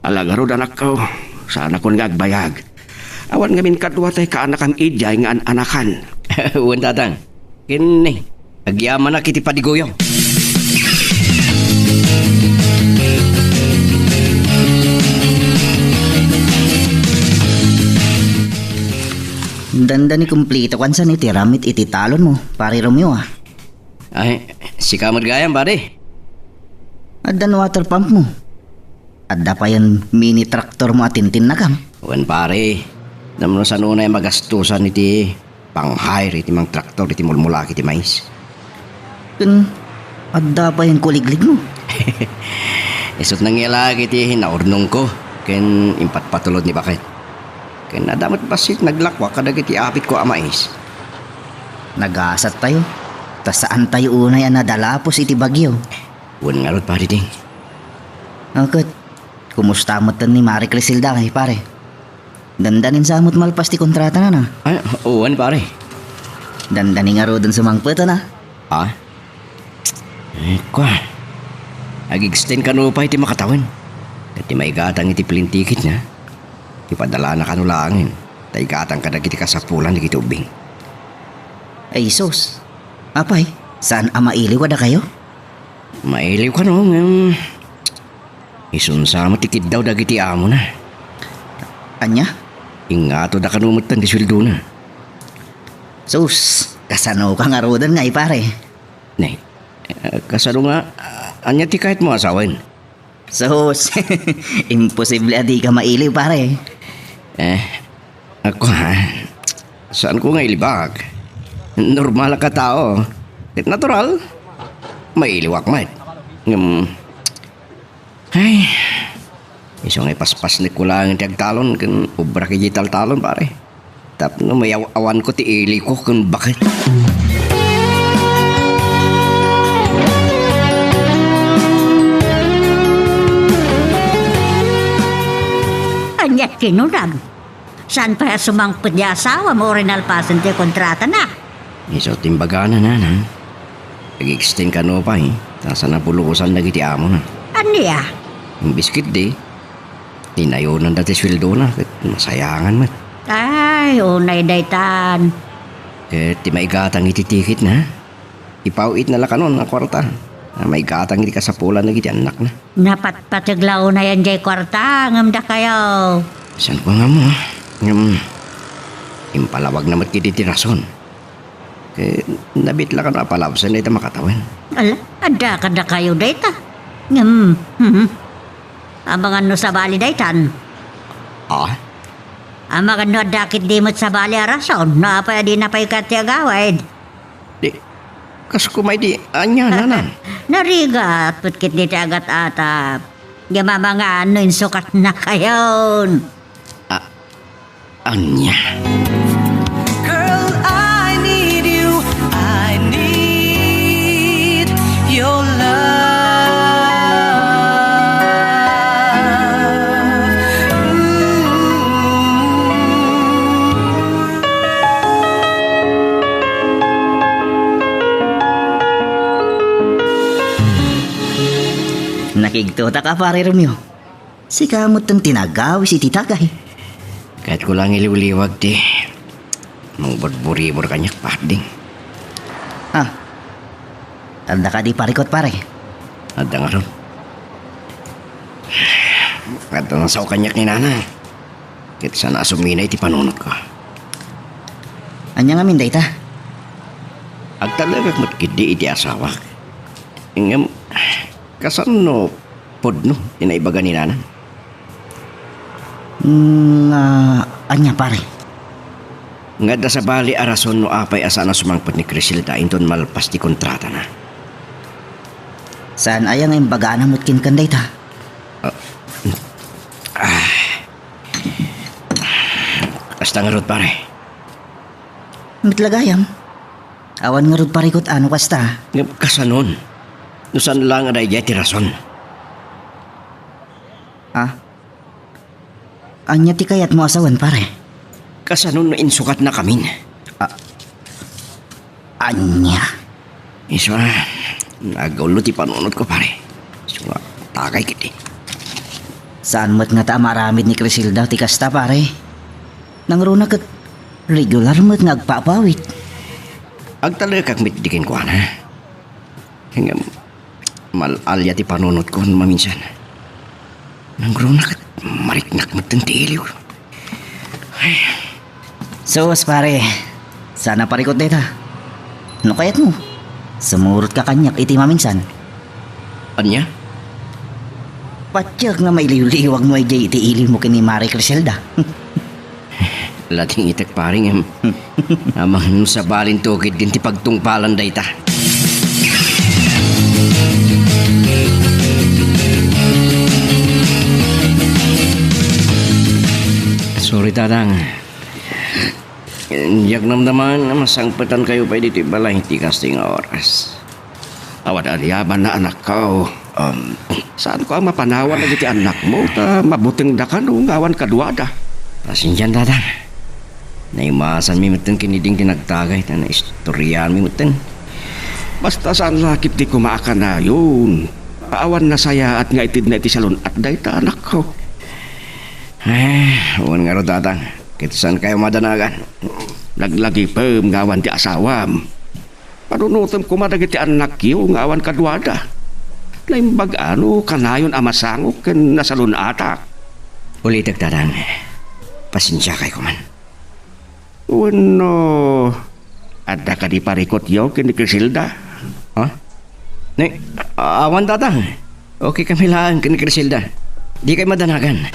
Alagarod anak ko, sana kon ngagbayag. Awan ngamin kadwa tay kaanak ang ijay nga anakan. Wen tatang. Kini, agyaman na kiti padigoyo. Danda ni kumplito kan sa ni tiramit iti talon mo, pare Romeo ah. Ay, si kamad gayam pare. Addan water pump mo. Adda pa yan mini traktor mo atintin na kam. Wen pare. Naman sa nuna ay magastusan iti pang-hire iti mang traktor iti mulmulaki iti mais. Kun, adda pa yan kuliglig mo. Isot nang ilag iti hinaurnong ko. Ken impat patulod ni bakit. Ken nadamat basit naglakwa kadag iti apit ko amais. Nagasat tayo. Ta saan tayo unay ang nadalapos iti bagyo. Wen nga rod pare ding. Akot, kumusta mo tan ni Marie Crisilda kay pare? Dandanin sa amot malpas ti kontrata na na. Ay, uwan pare. Dandanin nga ro dun sa mangpeta na. Ah? Eh, kwa. Ag-extend ka no pa iti makatawan. At may gatang iti plane ticket niya. Ipadala na kanulangin. Tay gatang ka na iti kasapulan ni kitubing. Ay sos. Apay, saan mailiw da kayo? Mailiw ka no. Isunsa mo tikid daw dagiti amo na. Anya? Ingato da kanumutan di sweldo na. Sus, kasano ka nga rodan nga pare. Nay, kasano nga, anya ti kahit mo asawan. Sus, imposible adi ka mailiw pare. Ako ha, saan ko nga ilibag? Normal ka tao. Natural. Mailiw akmat. Ay, isang ay paspas ni kulang ang talon kan ubra kijital talon pare. Tap no may awan ko ti ili ko kan bakit. kinunag. Saan pa sumangpot di asawa mo rin alpasan ti kontrata na? Iso timbaga na na. Nag-extend ka no pa eh. Tasa na pulukusan na giti amo na. Ano ya? Yung biskit di. Tinayonan dati sweldo na. Masayangan mat. Ay, unay daytan. Ti maigatang iti tikit na. Ipauit na lang kanon na kwarta. Maigatang iti kasapulan na giti anak na. Napatpataglaw na yan jay kwarta. Ngamda kayo. Saan ko nga mo? Impalawag na mat kiti tirason. Nabit lang ka na palabsan na ito makatawan. Ala, ada kada kayo dayta. Amang ano sa bali daytan. Ah? Amang ano dakit dimot sa bali arason. Naapaya di napay katiagawid. Di, kas kumay di, anya na na. Narigat, putkit di tagat atap. Yama mga ano sukat na kayon. Anya. Girl, I need you. I need your Nakigtuta ka pare Romeo. Si kamot tang tinagaw si titagay. Kahit ko lang iliwliwag di. Nung burburi-bur kanyak pading. Ah, tanda ka di parikot pare. Ada nga ron. At ang saw kanyak ni nanay. Kit sana asuminay ti panunod ko. Anya nga minday ta? Ag talaga matkidi iti asawa. Ingam, kasan no podno, inaibaga ni nanay. Anya pare. Nga da sa bali arason no apay asa na sumangpot ni Crisilda inton malpas ti kontrata na. Saan ayang ang baga na mutkin kanday ta? Basta nga rod pare. Mitlagayam. Awan nga rod parikot ano kasta. Nga kasanon. Nusan lang aday jay ti rason. Ah? Anya ti kayat mo asawan pare? Kasanon no insukat na kamin. Anya? Iso na. Nagaulo ti panunod ko pare. So nga, takay kiti. Saan mo't nga ta maramid ni Crisilda ti kasta pare? Nangruna kat regular mo't nga agpapawit. Ag talaga kag mitdikin ko na. Hingam malalya ti panunod ko maminsan. Nangruna kat mariknak mo't tiliw. Sos pare, sana parikot deta. Ano kayat mo? Sumurot ka kanyak iti maminsan. Anya? Patyak na may liwliwag mo ay iti ilin mo kini Mari Criselda. Lating itak paring amang sa balin tukid din ti pagtungpalan dayta. Sorry tatang. Yak namdaman na masangpatan kayo pa dito balay ti kasting oras. Awad aliyaban na anak ko. Saan ko ang mapanawan na ti anak mo? Ta mabuting da ka nung awan kaduada. Pasensyan tatang. Naimasan mi mutin kiniding tinagtagay na istoryan mi mutin. Basta saan lakit di kumaaka na yun. Paawan na saya at nga itid na iti salon at dayta anak ko. Uwan nga ro tatang. Kitasan kayo madanagan. Naglagi pem ngawan ti asawam. Panunutom ko madagiti anak yu ngawan kaduada. Laimbag ano kanayon amasangok ken nasalon atak. Ulitak tatang. Pasensya kayo man. Uno, ada ka di parikot yaw ken ni Crisilda? Ha? Ne, awan tatang. Okay kami lang ken ni Crisilda. Di kayo madanagan.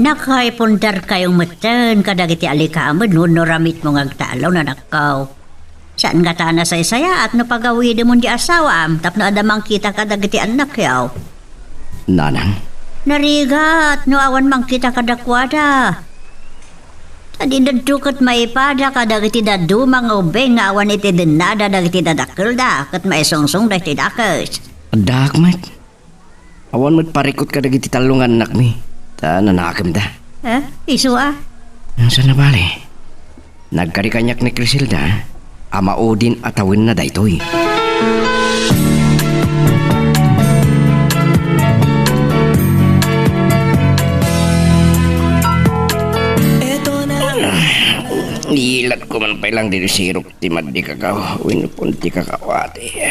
Nakaipundar kayong matan kadagiti alikamod no ramit mo ngagtalaw na nakaw. Saan nga ta na saya at no pagawid mo di asawa tapno adamang kita kadagiti anak yaw. Nanang? Narigat no awan mang kita kadakwada. Tadi dadukot maipada ka dagiti dadu mga ubeng nga awan iti denada dagiti dadakkel da ket maisungsung dagiti dakes. Adak, mat. Awan mo't parikot ka dagiti talungan anak mi. Ta nanakam da. Isu ah. Ang saan na bali? Nagkarikanyak ni Criselda, ama Odin atawin na daytoy. Ilat ko man pa lang dito sirok timad di kakao. Winupunti kakawati.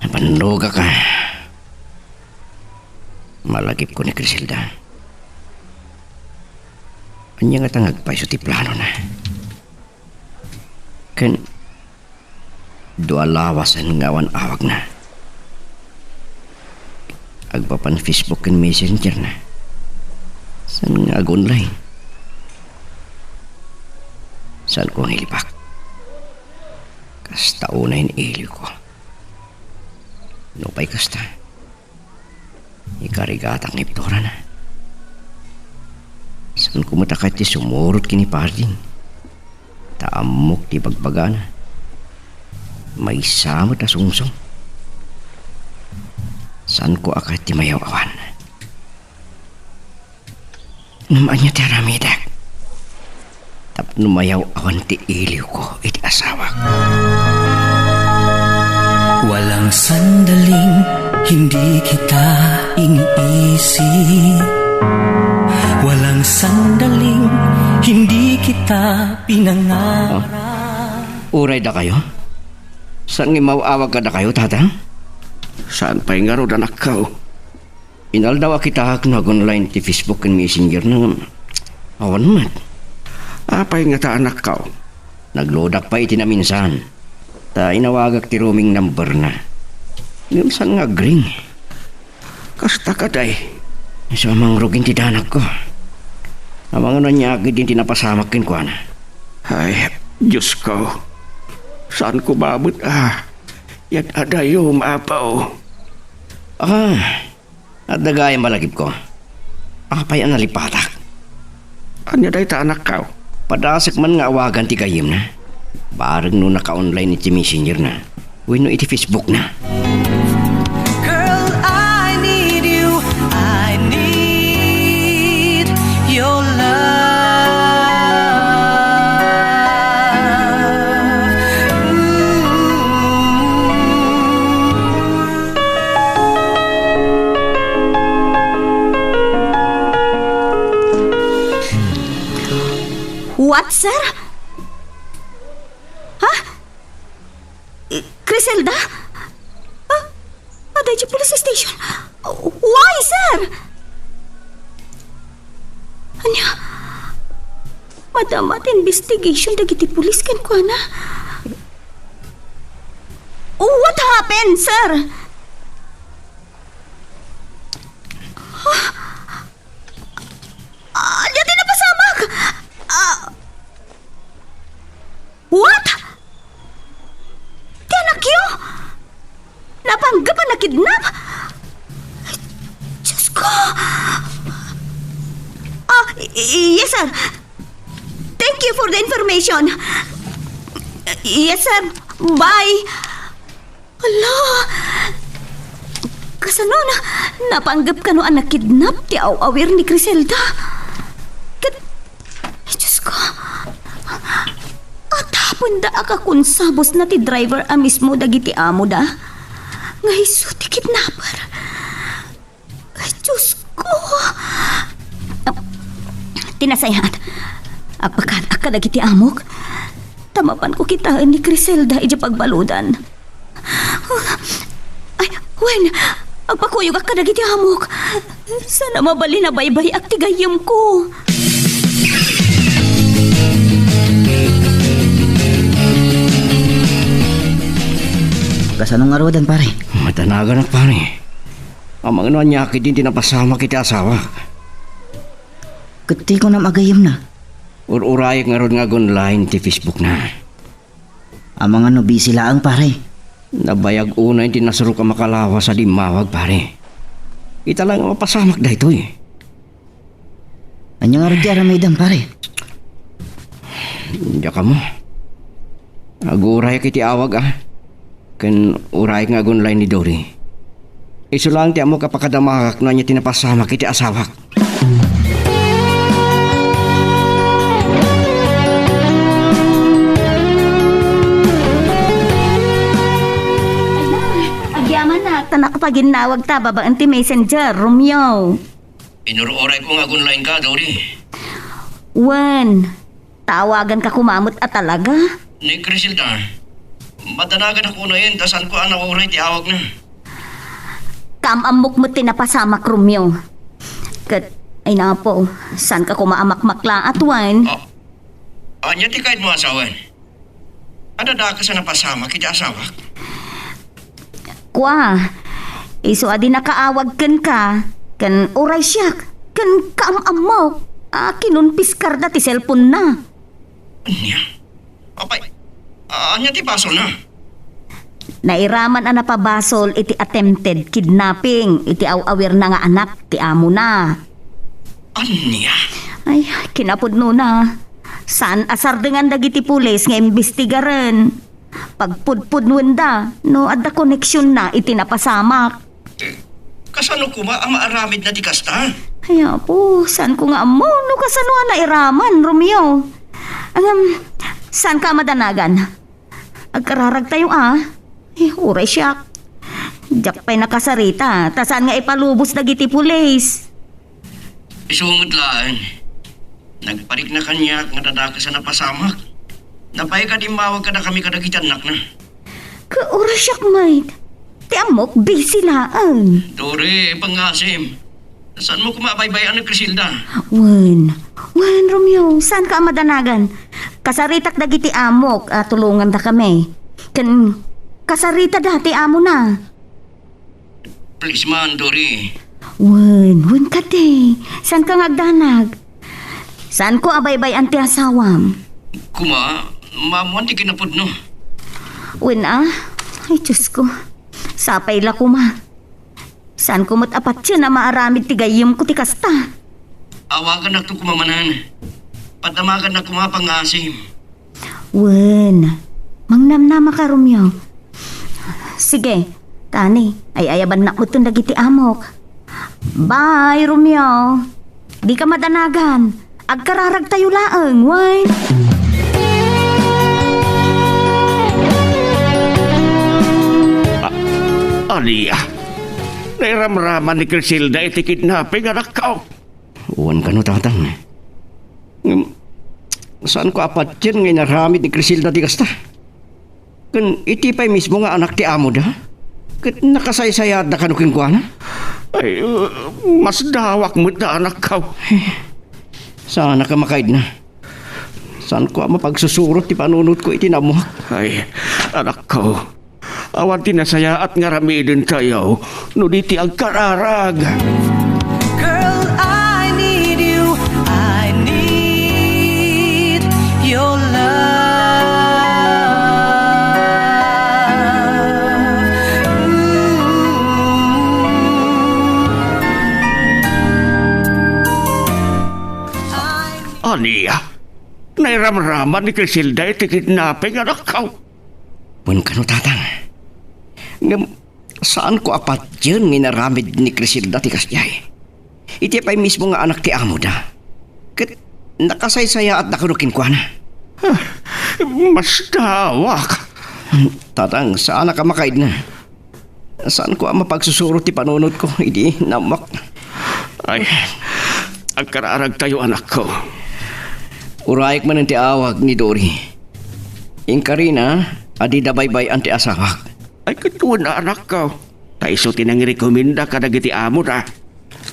Napanluga ka. Malagip ko ni Criselda. Anya nga tangag pa ti plano na. Kan dua lawasan ngawan awag na. Agpapan Facebook kan Messenger na. San nga online? Saan ko nilipak? Kasta unahin iliw ko. Nupay kasta. Ikarigatang niptora na. Saan ko matakat ti sumurot kini parding. Taamok ti bagbagana. May samot na sungsong. Saan ko akat ti mayawawan? Naman niya ti aramidak. Tap numayaw awan ti iliw ko iti asawa. Walang sandaling hindi kita iniisip. Walang sandaling hindi kita pinangarap. Uray da kayo? Saan ngimawawag ka da kayo, tatang? Saan pa'y nga ro anak ko? Inaldawa kita nag-online ti Facebook and Messenger na awan man. Apay nga ta anak ko? Naglodak pa iti na minsan. Ta inawagak ti roaming number na. Minsan nga gring. Kasta ka day. Sa mga rugin ti danak ko. Ang mga nanyagid din tinapasamak kin ko na. Ay, Diyos ko. Saan ko babot Yan adayo maapaw. At dagay malagip ko. Apay ang nalipatak. Anya day ta anak ko? Padasak man nga awagan ti kayim na. Bareng no naka-online iti Messenger na. Wino iti Facebook na. Girl, I need you. I need your What, sir? Ha? Criselda? Aday di police station. Why, sir? Anya? Madamat investigation dagiti police kan ko na. What happened, sir? Anya din napasamak. What? Tinakyo? Napanggap na kidnap? Diyos ko! Yes, sir. Thank you for the information. Yes, sir. Bye. Hala. Kasano na napanggap ka no ang nakidnap ti awawir ni Criselda? Diyos ko. At hapon da aka kunsabos na ti driver a mismo dagiti amo da. Nga iso ti kidnapper. Ay, Diyos ko. Tinasayan. Agpakan aka dagiti amok. Tamapan ko kitaan ni Criselda iti pagbaludan. Ay, wen. Agpakuyog aka dagiti amok. Sana mabali na baybay ak tigayam ko. Kasanong arawadan pare? Matanagan na pare. Ang mga nanyakid din tinapasama kita asawa. Kati ko na magayam na. Ur-urayak nga ron nga online ti Facebook na. Ang mga nobisi laang pare. Nabayag una yung tinasuro ka makalawa sa dimawag pare. Ita lang ang mapasamak da ito eh. Anya nga radya ramidan pare. Diya ka mo. Aguray kiti awag Kan uray nga gunlay ni Dory. Iso lang ti amo kapakadamakak na niya tinapasama kiti asawak. Agyaman na, tanak pa ginawag ta, babaan ti messenger, Romeo. Inururay ko nga gunlayin ka, Dory. Wen, tawagan ka kumamot at talaga? Ni Crisilda, matanagan ako na yun, tasan ko anak uray ti awag na. Kamamok mo tinapasamak, Romeo. Kat, ay na po, saan ka kumaamakmakla at wen? Anya ti kahit mo asawan. Ano da ka sa napasama kiti asawak? Kwa, iso adi nakaawag ka, kan uray siyak, kan kamamok, kinun piskar da ti cellphone na. Anya? Apay, anya ti paso na? Nairaman ang napabasol iti attempted kidnapping, iti awawir na nga anak ti amo na. Anya? Ay, kinapudno na. Saan asar dengan dagiti pulis nga imbestigaran. Pagpudpud wenda, no adda koneksyon na iti napasamak. Kasano ko ba ang maaramid na ti kasta? Ay po, saan ko nga amo, no kasano na iraman, Romeo. Saan ka madanagan? Agkararag tayo uray siyak. Diyak pa'y nakasarita, tasan nga ipalubos dagiti pulis. Isumod laan. Nagparik na kanya nga dadaka sa napasamak. Napay ka din mawag ka na kami kadagitanak na. Kaura siyak, mate. Ti amok, busy laan. Dore, pangasim. Saan mo kumabaybayan ng Crisilda? Wen, Romeo, saan ka madanagan? Kasaritak dagiti amok, tulungan da kami. Kasarita dati amo na. Please man, Dore. Wen ka te. Saan ka ngagdanag? Saan ko abaybay ang ti asawam? Mamuan di kinapudno. Wen ay Diyos ko. Sapay la kuma. Saan ko apat siya na maaramid ti gayim ko ti kasta? Awagan na ito kumamanan. Patamagan na kumapangasim. Wen, mangnamnama ka, Romeo. Sige, tani, ay ayaban na mo itong dagiti amok. Bye, Romeo. Di ka madanagan. Agkararag tayo laang, wen. Aliya, nairamraman ni Crisilda iti kidnapping anak ka. Uwan ka no, tatang. Saan ko apat yan ngay naramid ni Crisilda di kasta? Kan iti pa'y mismo nga anak ti amo da? Kat nakasaysayad na kanukin ko na? Ay, mas dawak mo na anak ka. Sana ka makaid na. Saan ko mapagsusurot ti panunot ko itinamuhak? Ay, anak ko. Awan tinasaya at ngaramidin tayo, no di ti agkararag. Girl, I need you. I need your love. Aniya, nairamraman ni Crisilda iti kidnapping anak ka. Pun ka no, tatang. Saan ko apat yun minaramid ni Crisilda ti kasyay? Iti pa'y mismo nga anak ti amo da. Kat nakasaysaya at nakanukin ko na. Mas dawak. Tatang, saan ka makaid na? Saan ko mapagsusurot ti panunod ko? Hindi namak. Ay, agkararag tayo anak ko. Urayik man ang ti awag ni Dory. Inkarina, adi dabaybay ang ti asawak. Ay, katuan na anak ko. Taiso tinangirekomenda ka dagiti amo na.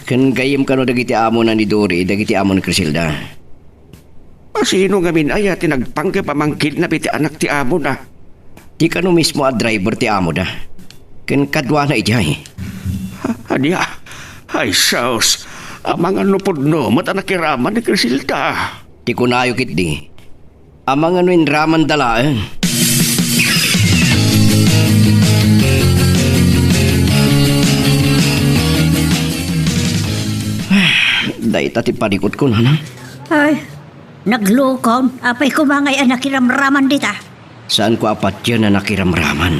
Kan gayim ka no dagiti amo na ni Dory, dagiti amo ni Crisilda. Sino nga minaya tinagpangke pamangkid na biti anak ti amo na. Di ka no mismo a driver ti amo da. Kan kadwa na ijay. Aniya, ay saus. Amang ano po no, matanakiraman ni Crisilda. Di ko nayo kit di. Amang ano in raman dalaan. Dahil tati parikot ko na. Ay, naglukon. Apay kumangay ang nakiramraman dita. Saan ko apat yan na nakiramraman?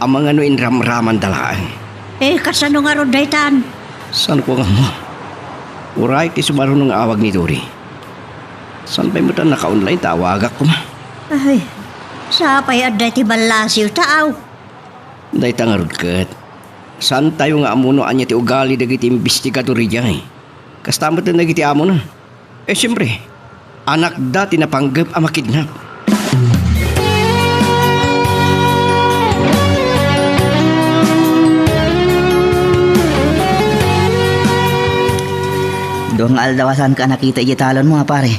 Ang mga nuin ramraman dalaan. Kasano nga ron daytan? Saan ko nga mo? Uray, ti sumaro ng awag ni Dory. Saan pa mo naka-online tawagak ko ma? Ay, sapay at dayti balasiw taaw. Dahil tangarod kat. Saan tayo nga amuno anya ti ugali dagiti investigador riyan. Kastamot na nagiti amo na. Siyempre, anak dati napanggap ang makidnap. Doang aldawasan ka nakita italon mo, pare.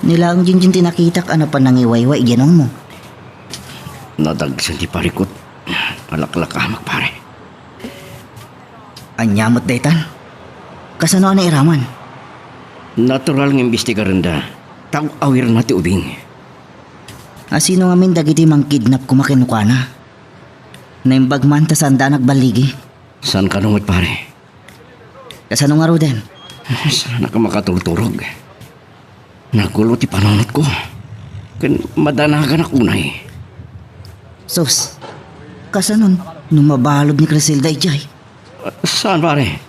Nilang jinjin tinakitak ano pa nangiwayway ginong mo. Nadagsan ti parikot. Alaklakamak pare. Anyamot daytan. Kasano na iraman? Natural ng imbestigaran da. Tag-awir na ti ubing. Asino nga min dagiti mang kidnap kumakinukana? Naimbag man ta sanda nagbaligi. Saan ka nungod pare? Kasano nga Ruden? Sana ka makatulturog. Nagulo ti panunot ko. Kan madanagan ako na eh. Sus, kasanon nung mabalod ni Criselda ijay? Saan pare?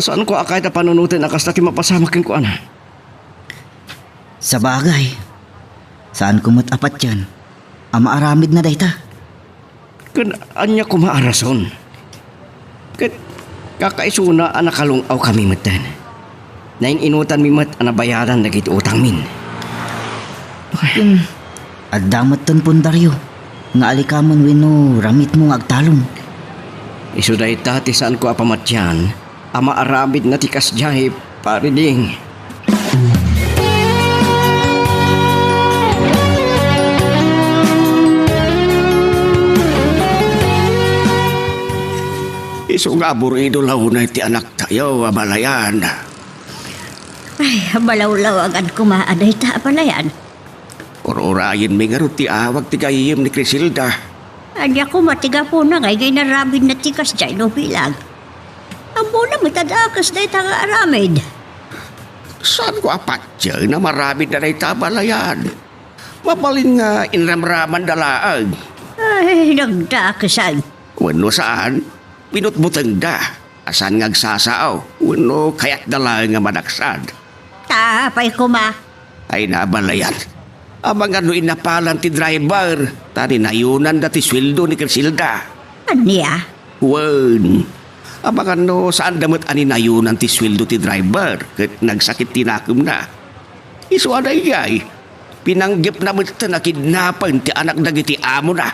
Saan ko akay na panunutin akas na ti mapasamakin ko ana? Sa bagay. Saan kumot apat yan? Ama aramid na dayta. Kan anya ko maarason. Kan kakaisuna ang nakalungaw kami matan. Naininutan mi mat ang nabayaran na utang min. Adamot ton pundaryo. Nga alikamon wino ramit mo agtalong. Iso dahi tati saan ko apamatyan. Ama aramid na tikas jahe pariding. Iso nga aburido launay ti anak tayo, abalayan. Ay, balawlaw agad kumaaday ta palayan. Ororayin may nga ro ti awag ti gayim ni Criselda. Anya ko matiga po na ngay narabid na tikas dyan no bilag. Amo na matadakas na itang aramid. Saan ko apat dyan na maramid na na itabalayan? Mabalin nga inramraman dalaag. Ay, nagdakasan. Wano saan? Pinutbutang da. Asan ngagsasaaw? Wano kaya't dala nga madaksad. Tapay kuma. Ay nabalayan. Amang ano inapalan ti driver. Tani nayunan dati sweldo ni Criselda. Anya? Wan. Amang ano saan damot ani nayunan ti sweldo ti driver. Kat nagsakit tinakom na. Iso anay yay. Pinanggip na mo ito na kidnapan ti anak dagiti amo na.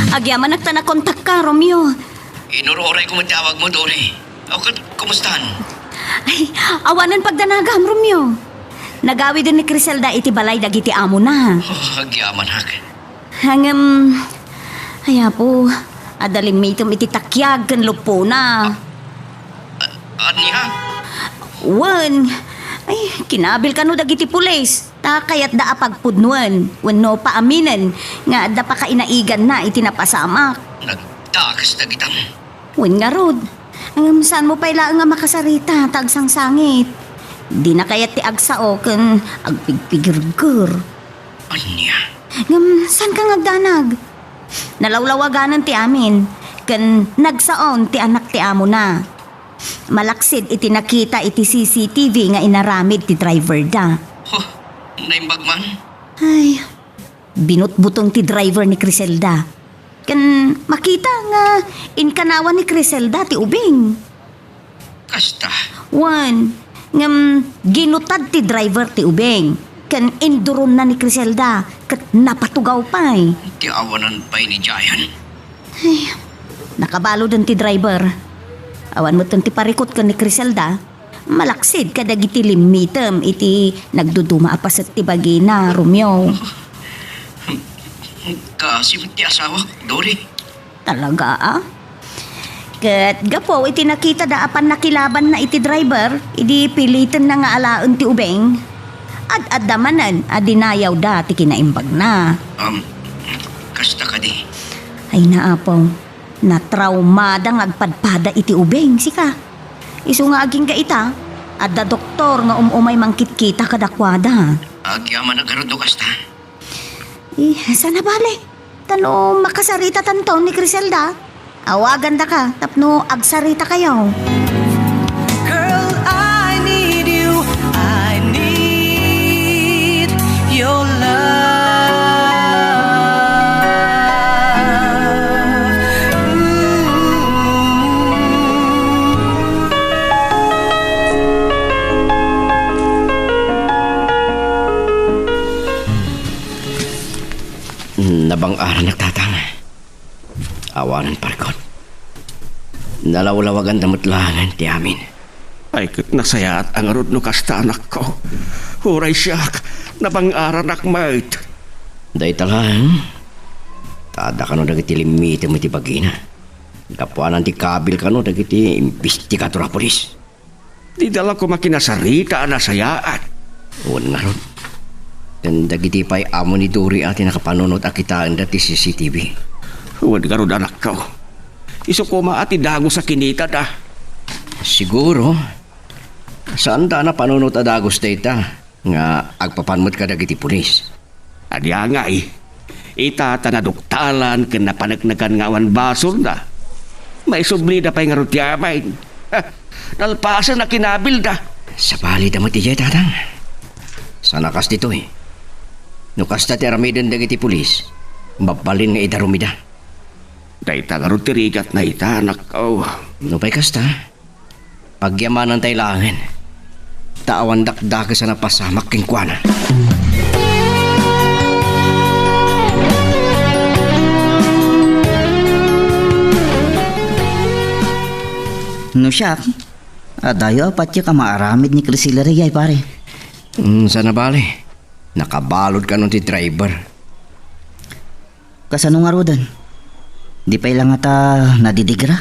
Agyaman nagta na kontak ka, Romeo. Inuroray ko matawag mo, Dory. Okay, kumustahan? Ay, awanan pagdanagam, Romeo. Nagawi din ni Criselda iti balay dagiti amo na. Agyaman hak. Hangam, haya po, adaling mitom iti takyag kan lupo na. Anya? Wan, ay, kinabil ka no dagiti pulis. Ta kayat da apagpudnuan, wano pa aminan, nga da pa kainaigan na iti napasamak. Nagtakas na kitang. Wan nga rod, ang saan mo pala nga makasarita, tagsang sangit. Di na kayat ti agsao kan agpigpigirgur. Anya? Ngam, saan ka ngagdanag? Nalawlawaganan ti amin, kan nagsaon ti anak ti amo na. Malaksid iti nakita iti CCTV nga inaramid ti driver da. Naimbag man? Ay, binutbutong ti driver ni Criselda. Kan makita nga inkanawan ni Criselda ti ubing. Kasta. Wan, ngam ginutad ti driver ti ubing. Kan induron na ni Criselda kat napatugaw pa'y. Ti awanan pa'y ni Jayan. Ay, nakabalo din ti driver. Awan mo ti parikot ka ni Criselda. Malaksid ka dagiti limitem iti nagduduma apasat ti bagina, Romeo. Kasi ti asawa, Dory. Talaga ah? Kat gapo iti nakita da apan nakilaban na iti driver, idi pilitan na nga alaon ti ubeng. Ad-adamanan adinayaw da ti kinaimbag na. Kasta ka di. Ay naapaw, na traumada nga agpadpada iti ubeng, sika. Isu nga aging ka ita, at da doktor nga umay mangkit-kita kadakwada. Agyaman na karoon kasta. Sana bale? Tano makasarita tanto ni Criselda? Awagan da ka, tapno agsarita kayo. Girl, I need you. I need your Nabang-aran nagtatang. Awanan parkot. Nalawlawagan damot langan ti amin. Ay, kat nasayaat ang arod no kasta anak ko. Huray siyak, nabang-aran akmait. Day talang. Tada ka no dagiti limite mo ti bagina. Kapuanan ti kabil ka no dagiti investigator a polis. Di dala ko makinasarita nasayaat. Uwan nga ron. Dan dagiti pa'y amo ni Dory ati nakapanunod akitaan dati CCTV. Huwag ka ron anak ko. Iso ko maati dago sa kinita da. Siguro. Saan ta na panunod a dagos data nga agpapanmot ka dagiti pulis? Adya nga eh. Ita tanaduktalan ken napanagnagan nga awan basol na. May subli da pa'y nga rutyabain. Nalpasan na kinabil da. Sa bali damot ijay tatang. Sa nakas dito eh. Nukas ta ti aramidan dagiti pulis. Mabalin nga idarumida. Dahita nga rutirigat na ita anak ko. No pa'y kasta. Pagyamanan tayo langan. Taawan dakdaka sa napasamak king kuana. No siya, adayo patya ka maaramid ni Crisilla Reyay pare. Sana bali. Nakabalod ka nun ti driver. Kasano nga rodan? Di pa ilang ata nadidigra?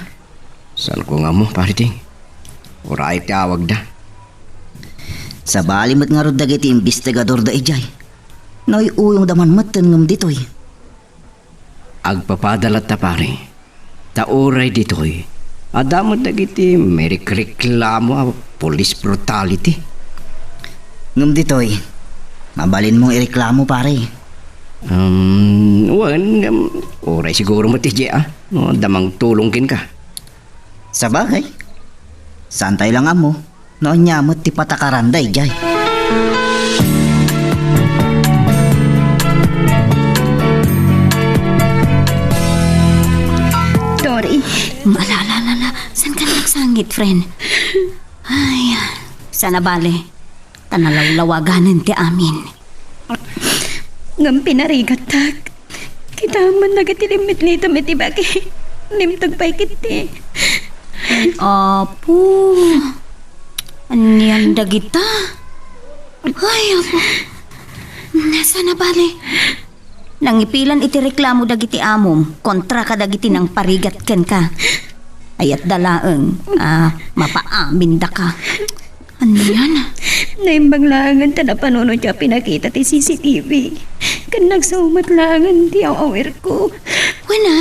Saan ko nga mo, pariting? Uray ti awag da. Sa balimot nga rod dagiti investigador da ijay. Noy uyong daman matan ngam ditoy. Agpapadalat ta pare. Tauray ditoy. Adamot dagiti may reklamo police brutality. Ngam ditoy. Mabalin mong ireklamo pare. Oray siguro mo tiji damang tulungkin ka. Sa bagay. Santay lang amo. Noon nyamot ti patakaranday jay. Dory, malala, saan ka nagsangit, friend? Ay, sana bale. Tanalawlawaganan ti amin. Ngam pinarigat tak. Kita man nagatilimit nito metibaki. Nimtag pa'y kiti. Apo. Anyan dagita. Ay, apo. Nasa na bale? Nangipilan iti reklamo dagiti amom kontra ka dagiti ng parigat ken ka. Ayat dalaeng mapaamin da ka. Ano yan? Naimbang langan ta na panunod siya pinakita ti CCTV. Kan nagsumat langan ti awawir ko. Wala.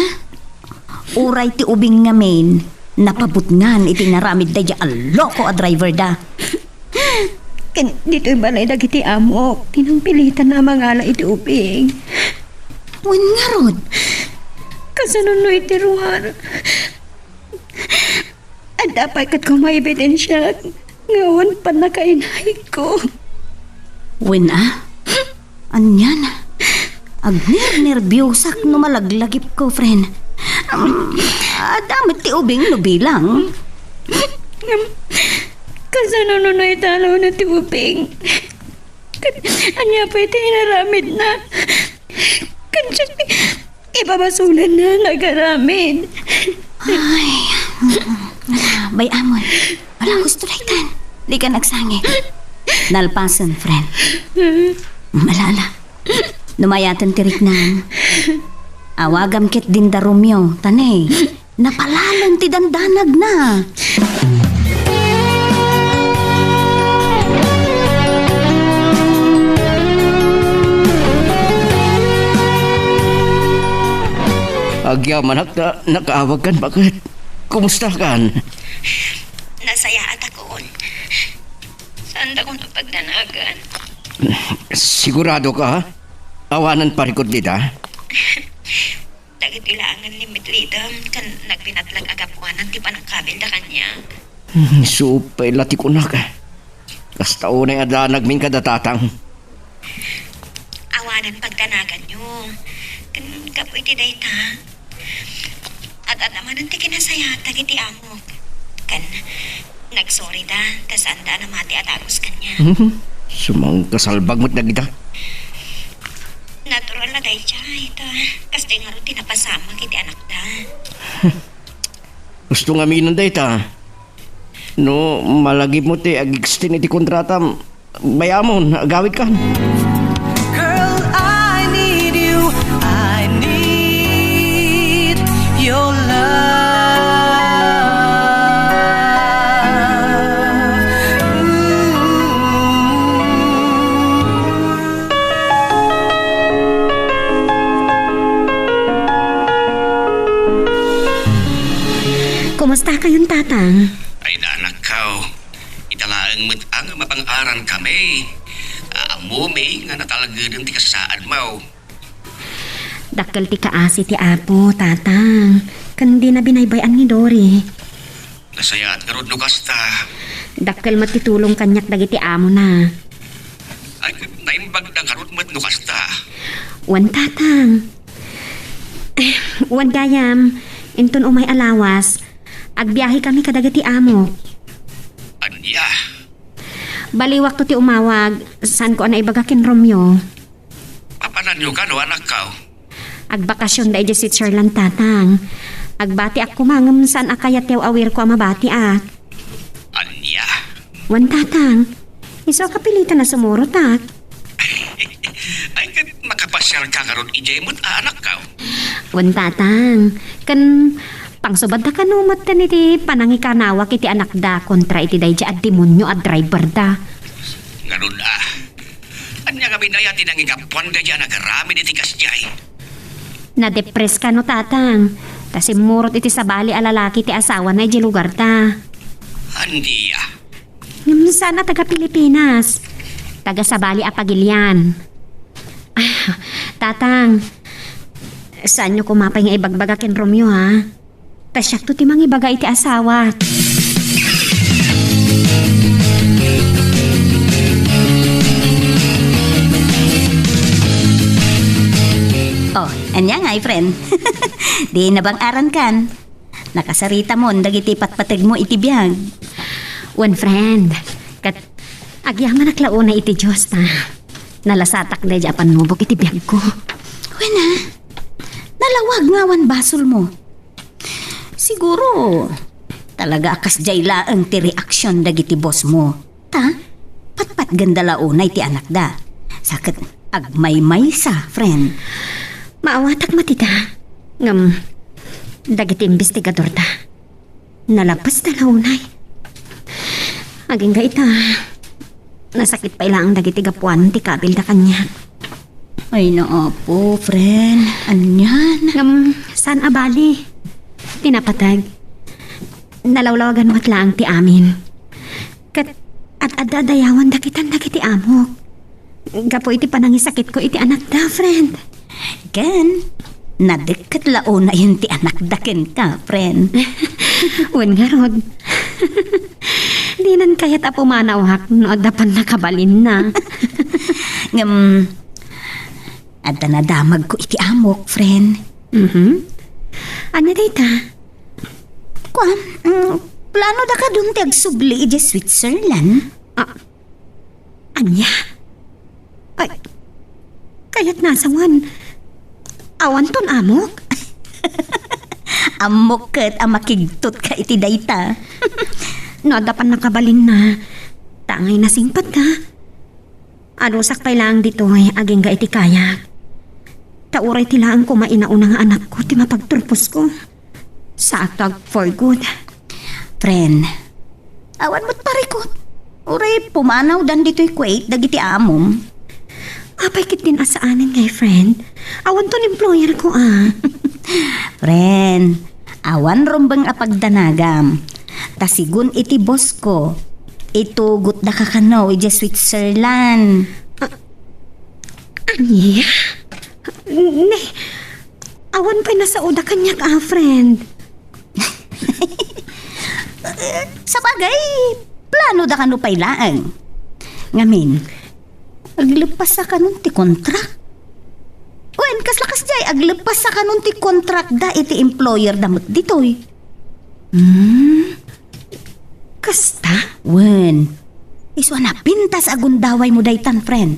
Uray ti ubing ngamin. Napabutngan iti naramid da ya aloko a driver da. Kan dito'y balay dagiti amok. Tinangpilitan na mangala iti ubing. Wen nga rod. Kasanuno iti ruhar. At dapat kat ko may ebidensya. Ngawan pa na kainay ko. Wen Anyan? Agner-nerbiyosak no malaglagip ko, friend. Damit ti ubing no bilang. Kasano na italaw na ti ubing. Anya pa iti inaramid na. Kansya ibabasulan na nagaramid. Ay, bay amon. Wala gusto laitan. Di ka nagsangit. Nalpasan, friend. Malala. Numayatan tirik na. Awagam kit din da Romeo. Tanay. Napalalan ti dandanag na. Agya manak na nakaawag kan. Bakit? Kumusta kan? Nasayaat ako. Saan ako napagnanagan? Sigurado ka? Awanan parikod nita? Dagit ilangan limit lidam kan nagpinatlag agapuanan ti panangkabil da kanya. Supay lati ko na ka. Kasta unay adanag min kadatatang. Awanan pagdanagan nyo. Kan kapoy ti dayta. At naman ang ti kinasaya dagiti amok. Kan nagsorry da kasanda na mati at agos kanya. Sumang kasalbag mo't nagita. Natural na day siya ito. Kasi nga rin tinapasama kiti anak da. Gusto nga minan day ta. No, malagi mo ti agigstin iti kontratam. Bayamon, agawid ka. Girl, I need you. I need your love. Kumusta kayong tatang? Ay anak kao. Italaang ang mapang-aran kami. Amumi nga natalagin ti kasaan mo. Dakkel ti kaasi ti apo, tatang. Kan di na binaybayan ni Dory. Nasayaat nga rod no kasta. Dakkel matitulong kanyak dagiti amo na. Ay naimbag na karot mat no kasta. Wan tatang. Wan gayam. Inton umay alawas. Agbiyahe kami kadagiti amo. Anya? Baliwak to ti umawag. Saan ko na ibagakin Romeo? Papanan nyo ka no anak kao. Agbakasyon da si Sherland tatang. Agbati ako mangam saan akayat yaw awir ko amabati at. Anya? Wan tatang. Iso kapilitan na sumuro tat. Ay kat makapasyal ka karon ijay mo't anak kao. Wan tatang. Kan pangsubad da kanumat ta niti panangikanawa kiti anak da kontra iti dayja at demonyo at driver da. Ganun Anya kami na yati nang igapuan ka dyan nagarami ni tikas jay. Na-depress ka no tatang. Kasi murot iti sabali alalaki ti asawa na iti lugar ta. Andi Ngayon sana taga Pilipinas. Taga sabali apagilyan. Tatang, saan nyo kumapay nga ibagbagakin Romeo ha? Tasyak to ti mang ibaga iti asawa. Oh, anya nga, friend. Di na bang aran kan? Nakasarita mo, dagiti patpateg mo iti biyag. One friend, kat agyaman naklauna iti Diyos ta. Nalasatak na japan nubok iti biyag ko. Wena, nalawag nga wan basol mo. Siguro, talaga akas jayla ang ti reaksyon dagiti boss mo. Ta, patpat ganda launa iti anak da. Sakit agmay-may sa, friend. Maawatak matita. Ngam, dagiti investigador ta. Nalapas na launay. Aging ga ita. Nasakit pa ilang dagiti gapuan ti kabil da kanya. Ay naapo, friend. Anyan? Ngam, saan abali? Tinapatag. Nalawlawagan mo't lang ti amin. Kat at adadayawan dakitan dagiti amok. Gapo iti panangisakit ko iti anak da, friend. Ken, nadeket launa yun ti anak daken ka, friend. Wen nga rod. Di nan kayat apo manawak no adapan nakabalin na. Ngam, adda na damag ko iti amok, friend. Anya data? Kwan, plano da ka dun ti agsubli iti Switzerland? Anya? Ay, kaya't nasawan. Awan ton amok? Amok ket amakigtot ka iti dayta. No adapan nakabalin na. Tangay na singpat ka. Anusak pa lang dito ay aging ga iti kayak. Tauray tilaan ko mainauna nga anak ko ti mapagturpos ko. Sa atag for good. Friend, awan mo't parikot. Uray pumanaw dan dito'y Kuwait dagiti amom. Apay kit din asaanin ngay friend. Awan ton employer ko ah. Friend, awan rumbang apagdanagam. Tasigun iti boss ko. Itugot da kakano iti Switzerland. Anya? Ne, awan pa'y nasa uda kanyak friend. Sa bagay, plano da kano pa'y laang. Ngamin, aglepas sa kanon ti kontrak. Wen, kas jay, aglepas sa kanon ti kontrak da iti employer damot ditoy. Kasta? Wen, iswa na pintas agundaway mo daytan, friend.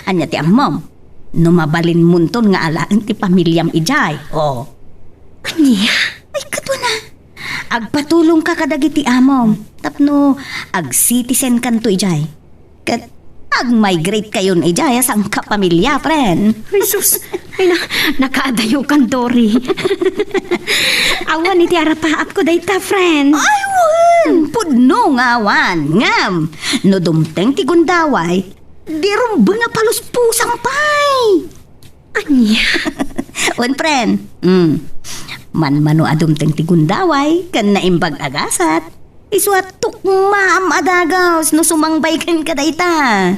Anya ti amom, numabalin munton nga alaan ti pamilyam ijay. Oh. Anya? Ay, kato na. Agpatulong ka kadagiti amom. Tapno, ag-citizen kanto ijay. Kat, ag-migrate kayon ijay sang kapamilya, friend. Ay, sus. Ay, nakaadayo kang Dory. Awan iti arapaap ko dayta, friend. Ay, wan! Pudno nga, wan. Ngam, no dumteng ti gundaway, di rumbeng nga palos pusang pay. Anya? Wan, friend. Man-mano adumteng ti gundaway, kan naimbag agasat. Iswat tukmaam adagaws no sumangbaykan ka dayta.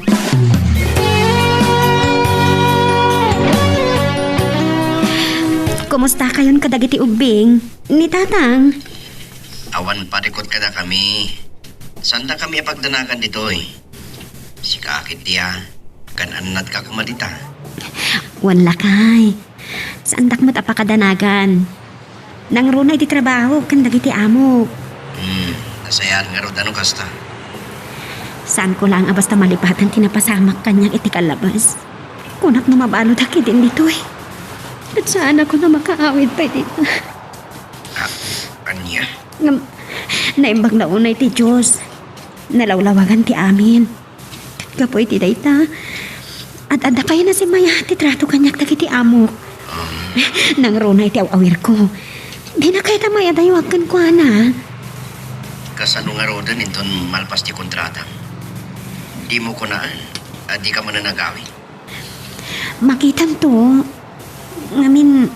Kumusta kayon kadagiti ubing? Ni Tatang? Awan parikot ka na kami. Saan na kami pagdanagan dito eh? Si kakit diya, kananat ka kumadita. Wan lakay. Saan dakmat apakadanagan? Nang runay di trabaho kan dagiti amok. Nasayan nga ro anong kasta. Saan ko lang basta malipatan tinapasamak kanyang iti kalabas. Kunak na mabalo daki din dito eh. At saan ako na makaawid pa dito? Anya? Naimbag na unay ti Diyos. Nalawlawagan ti amin. Kapoy ti dayta. At ada kayo na si Maya ti trato kanyak dagiti amok. Nang runay ti awawir ko. Di na kayo tamay adayawagan ko na. Kasano nga ro din inton malpas ti kontrata. Di mo ko na, di ka mo na nagawi. Makitan to. Ngamin,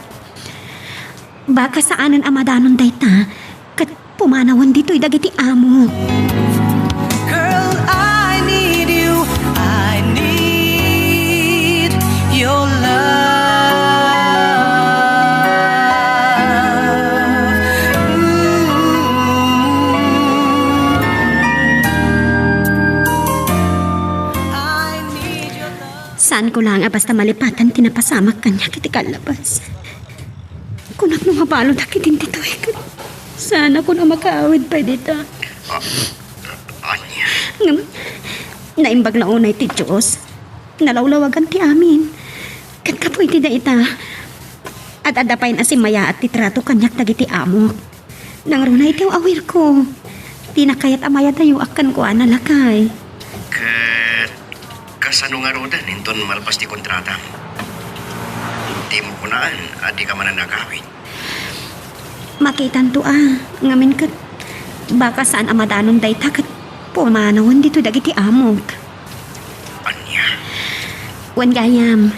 baka saanan amadanon dayta, kat pumanawan dito'y dagiti amo. Girl, I need you. I need your love. I need your love. Saan ko lang basta malipatan tinapasamak kanya kiti kalabas. Kunak nung mapalo dakitin dito eh. Sana ko na makaawid pa dito. Anya? Naimbag na unay ti Diyos. Nalawlawagan ti amin. Kat kapoy ti daita. At adapay na si Maya at titrato kanyak dagiti amok. Nang runay ti awir ko. Di na kayat amaya tayo akan ko analakay. Kasano nga ro din inton malpas ti kontrata. Di mo ko naan, di ka man na nagawin. Makitan to ngamin kat baka saan amadanon dayta kat pumanawan dito dagiti amok. Anya? Wan gayam.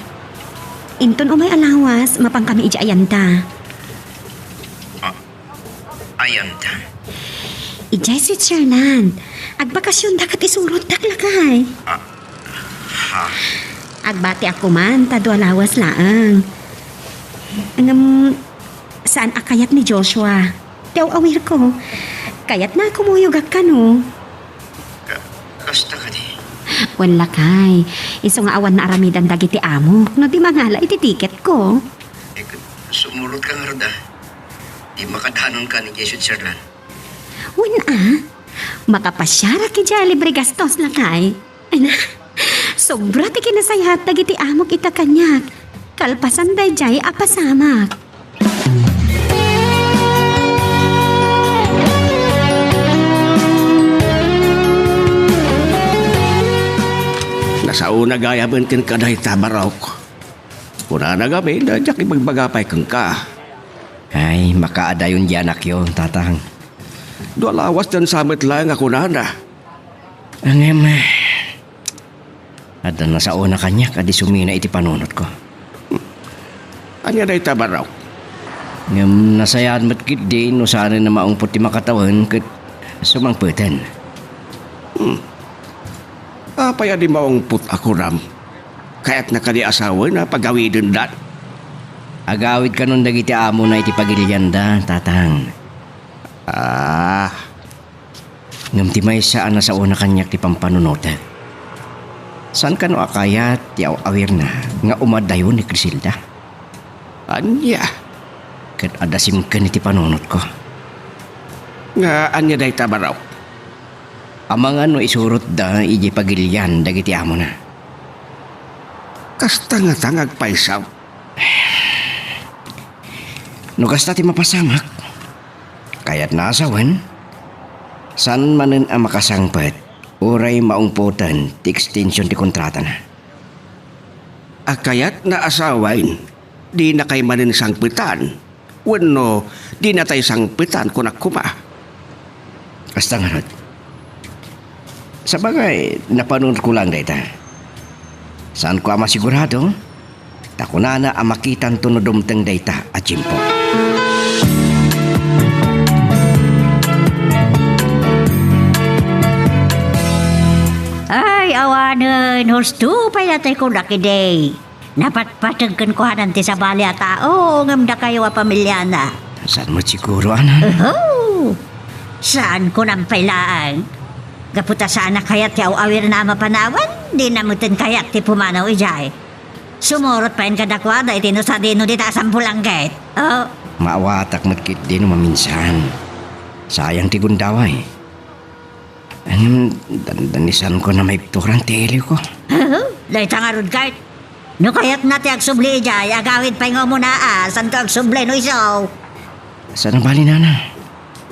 Inton umay alawas, mapang kami iji ayanta. Ayanta? Ijay Switzerland. Agbakasyon dakat isurot daklakay. Agbati ako man, tado alawas laang. Saan akayat ni Joshua? Tiyaw awir ko. Kayat na kumuyugak ka no. Kasta ka di? Wala kay. Iso nga awan na aramidan dagiti amok. No di mangala iti tiket ko. Sumulot ka nga ro da. Di makadanon ka ni Switzerland. Wala makapasyara ki dya libre gastos lakay. Ana, sobra ti kinasayat dagiti amok ita kanyak. Kalpasan day jay apasamak. Nasa una gaya bentin ka dahi tabarok. Kuna na gabi, dadyak ibagbagapay kang ka. Ay, makaadayon di anak yun, Tatang. Dalawas dan samit lang ako na. Angem, at nasa una kanya, kadi sumina iti panunot ko. Anya dahi tabarok. Ngam nasayaan matkit di no sana na maungpot ti makatawan kat sumangputan. Apay adi maungput ako ram. Kaya't nakadi asawa na pagawidin dat. Agawid ka nun dagiti amo na iti pagilyanda, tatang. Ngam ti may saan na sa una kanyak ti pampanunota. San ka no akayat ti awir na nga umadayon ni Crisilda? Anya? Kat adasim ka ni ti panunot ko. Nga anya day tabaraw. Amang ano isurot da iji pagilyan dagiti amo na. Kasta nga tangag paisaw. No kasta ti mapasamak. Kaya't nasawan. San manen ang makasangpat. Uray maungputan ti extension ti kontrata na. Akayat na asawain. Di na kay manin sangpitan. Wano, di na tayo sangpitan kung akuma. Kasta nga rod. Sa bagay, napanunod ko lang dayta. Saan ko ama sigurado? Takunana ang makitan tunodumteng dayta at jimpo. Ay, awanan. Husto pa yatay ko nakiday. Napatpatagkan ko hanan ti sa bali at tao. Ngamda kayo a pamilya na. Saan mo siguro, anak? Oh, saan ko nang pailaan? Gaputa sana kayat ti awir na mapanawan. Di namutin kayat ti pumanaw ijay. Sumurot pa yung kadakwada itino sa dino di taasang pulanggit. Oh, Maawatak matkit din maminsan. Sayang ti gundaway. Dandanisan ko na may pturang tili ko. Dahil tangarod kahit. No kayat na ti agsubli ijay. Agawid pa yung muna saan ka agsubli no isaw. Saan ang bali nana?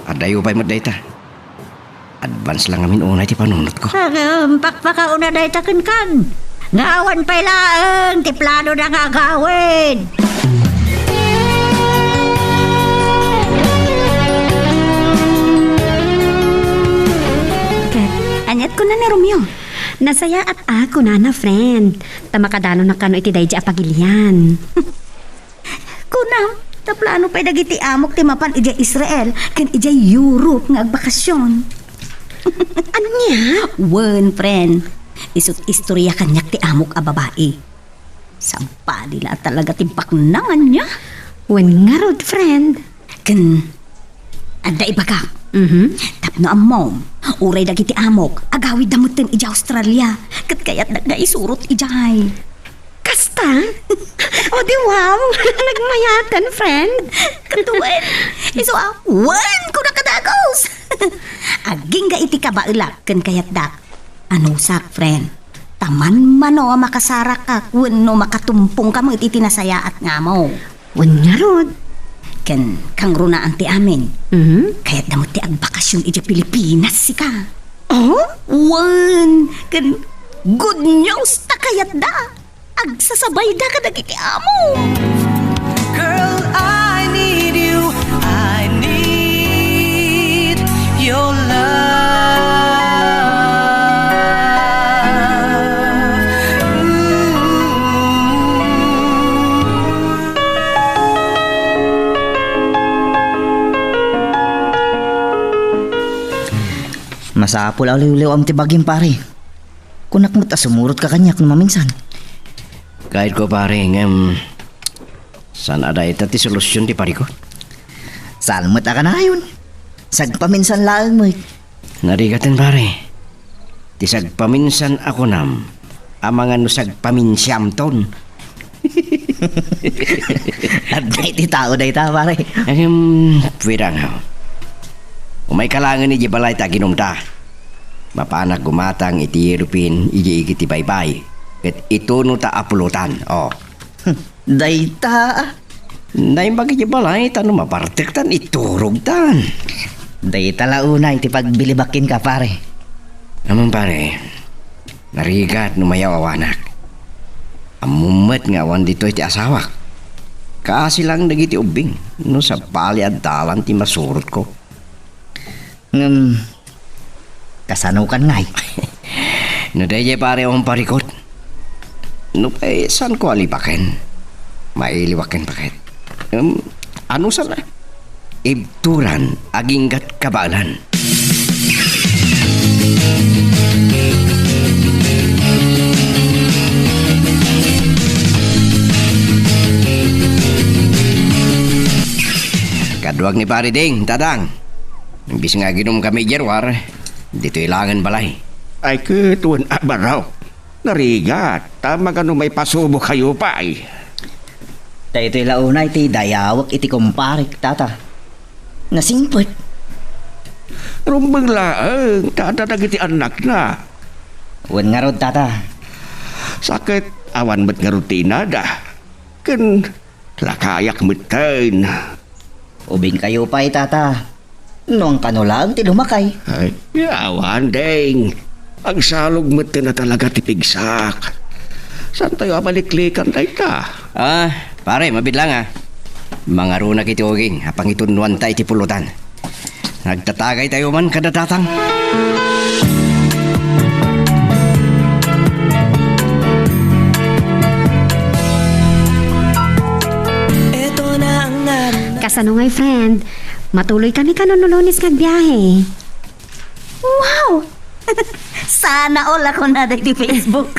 Adayo pa'y madayta. Advance lang amin unay ti panunot ko. Pakpakauna dahi takin-kan. Ngawan pa'y laang. Ti plano na nga agawid. Anyat ko na ni Romeo. Nasaya at ako na friend. Tamakadano na kano iti dayja apagilyan. Kunam, taplano pa'y dagiti amok ti mapan ija Israel kan ija Europe nga agbakasyon. Ano niya? Wen, friend. Isut istorya kanyak ti amok a babae. Sampa nila talaga ti baknangan niya. Wen nga rod, friend. Kan, ada iba ka. Tapno ang mom. Uray dagiti amok. Agawid damutin ija Australia. Kat kayat nagaisurot ijay. Kasta? O di wow. Nagmayatan, friend. Katuin. Iso wan ko nakadagos. Aging ga iti kabailak kan kayat dak. Ano sak, friend? Taman mano makasarak ka kun no makatumpong ka mo iti tinasayaat nga mo. Wan nga rod. Kan kang runaan ti amin. Kaya't damot ti agbakasyon iti Pilipinas si ka. Oh? Wan. Kan good news ta kayat da. Agsasabay da ka dagiti amo. Girl, I need you. I need your love. Masapul aliw-liw ang tibagin pare. Kunak mo't sumurot ka kanyak no maminsan. Kahit ko pare, saan ada ita ti solusyon ti pari ko? Salmat ka na yun. Sagpaminsan lang mo. Narigatan pare. Ti sagpaminsan ako nam. Amangan no sagpaminsyam ton. At may ti tao na ita pare. Pwera nga. Umay kalangan ni Jibalay ta ginumta. Mapanak gumatang iti Europin, iji iti baybay. Ket ito no ta apulutan. Oh. Dayta. Naimbagi Jibalay, tano mapartektan, iturog tan. Dayta launa iti pagbilibakin ka pare. Naman pare, narigat no mayaw awanak. Amumet nga awan dito iti asawak. Kaasi lang dagiti ubing, no sa pali at dalan ti masurot ko. Kasanaw kan ngay. No daye pare akong parikot. No pa'y saan ko alipakin? Mailiwakin paket. Ano sana? Ibturan aginggat kabalan. Kaduag ni pare ding, Tatang. Imbis nga ginom kami jerwar, dito ilangan balay. Ay ketuan abaraw. Narigat, tama ka may pasubo kayo pa ay. Tayo ito'y launay ti dayawak iti kumparik, tata. Nasimpot. Rumbang laang, tata iti anak na. Wan nga rod, tata. Sakit, awan ba't nga rutina da. Kan, lakayak mutan. Ubing kayo pa tata. Noong kanulang ti lumakay. Ay, awan ding. Ang salog mutan na talaga tipigsak. Saan tayo abaliklikan tayo ka? Pare, mabidlang Mga runa kiti oging, apang itunuan tayo ti pulutan. Nagtatagay tayo man kada Tatang. Kasano ngay, friend? Matuloy kami kanunulonis kag biyahe. Wow! Sana all ako na di Facebook.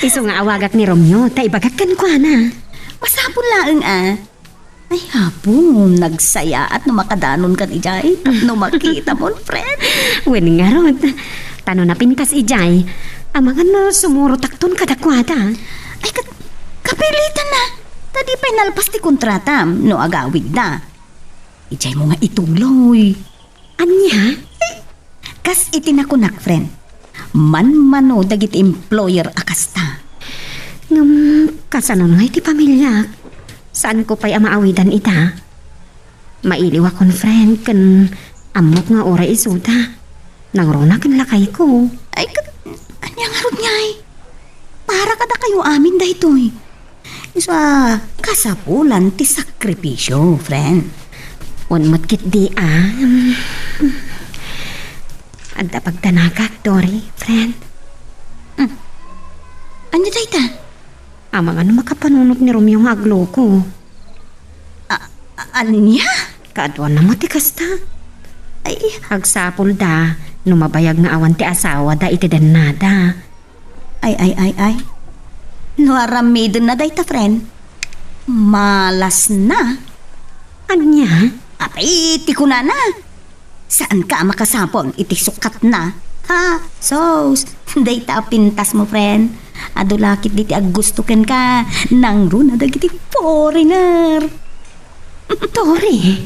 Iso nga awagak ni Romeo, ta ibagak kan kwa na. Masapon laeng Ay hapon, nagsaya at numakadanon kan ijay. No makita mo, friend. Wen nga rod. Tano na pintas ijay. Amangan na sumuro takton kadakwada. Ay kapilitan na. Tadi pa'y nalpas ti kontratam, no agawid na. Ijay mo nga ituloy. Anya? Kas itinakunak, friend. Man-mano dagit employer akasta. Kasano nga iti pamilya? Saan ko pa'y amaawidan ita? Mailiw akong friend kan amok nga oray isuta. Nangrona kan lakay ko. Ay, anya nga rod nyay. Para kada kayo amin dahitoy. Isa kasapulan ti sakripisyo, friend. Unmat kit di Adda pagtanagak, Dory, friend. Anya day ta? Amang ano makapanunot ni Romeo nga aglo ko. Anya? Kaadwan na matikas ta. Ay, hagsapol da. Numabayag nga awan ti asawa da iti danada. Ay. No aramidon na day ta, friend. Malas na. Anya? Apay, iti ko na. Saan ka makasapon? Iti sukat na. Ha? Sos, day ta pintas mo, friend. Adulakit diti aggustuken ka. Nang runa dagiti foreigner. Dory?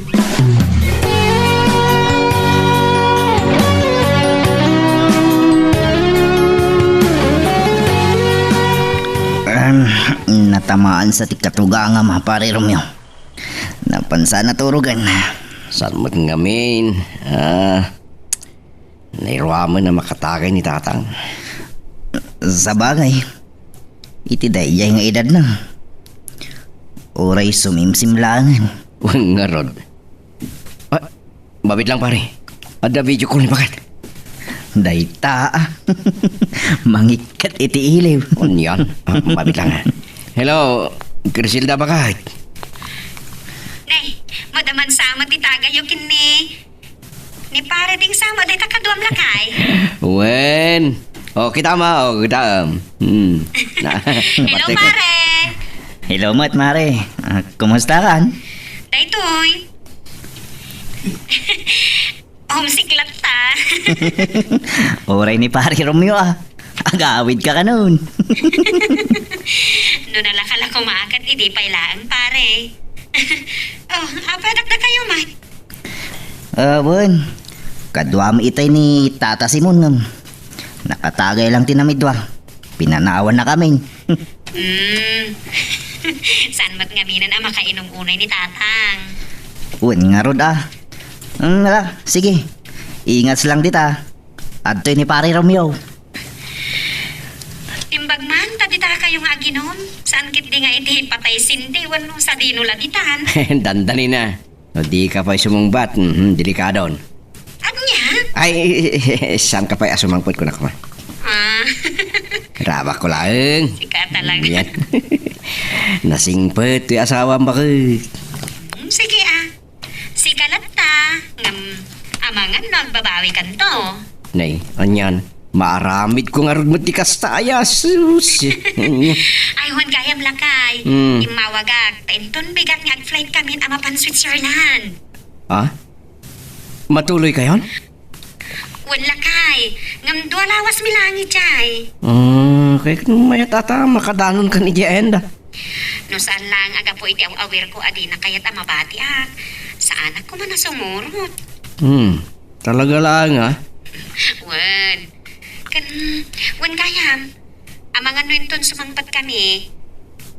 Natamaan sa tikatuga nga pare Romeo. Napansa na turugan. Saan mo ngamin? Nairuwa mo na makatagay ni Tatang. Sa bagay, iti dayay nga edad na. Oray sumimsim langan. Huwag nga rod. Babit lang pare. Ada video call ni Bakat. Dayta mangikat iti iliw. Yan. Babit lang Hello, Griselda Bakat. Nay, madaman sama ti tagayo ni pare ding sama day takaduam lakay. Wen. Kita ma. Kita. Hello pare. Hello mat mare. Kumusta kan? Daytoy. Homesick lang ta. Oray ni pare Romeo Agawid ka nun. No nalakala ko maakat, hindi pa ilaan, pare. Apadak na kayo, Mike. Bon. Kadwa mo itay ni Tata Simon ngam. Nakatagay lang tinamidwa. Pinanawan na kami. Saan mat ngaminan ang makainom unay ni Tatang? Uwan nga rod sige. Ingat lang dita. Adtoy ni pare Romeo. Timbag man, tadita kayong aginom. Saan kit di nga iti patay sindi, wano sa dinula ditan. Dandani na. O di ka pa'y sumungbat. Delikadon. Anya? Ay, saan ka pa'y asumangpot ko na kuma? Rabak ko lang. Sika talaga. Yan. Nasingpot, yung asawa mo bakit? Amangan nagbabawi kan to. Nay, anyan. Maaramid ko nga rin matikas tayo. Sus. Aywan gayam lakay. Imawagag. Tainton bigat nga flight kami amapan Switzerland. Ha? Matuloy kayon? Wala kay. Ngam dua lawas milangi chay. Kaya kung may tata, makadanon ka ni Jenda. No saan lang aga po iti aware ko adi na kayat amabati sa anak ko man nasumurot. Talaga lang ha? Wan. Wan gayam. Amang ano inton sumangpat kami.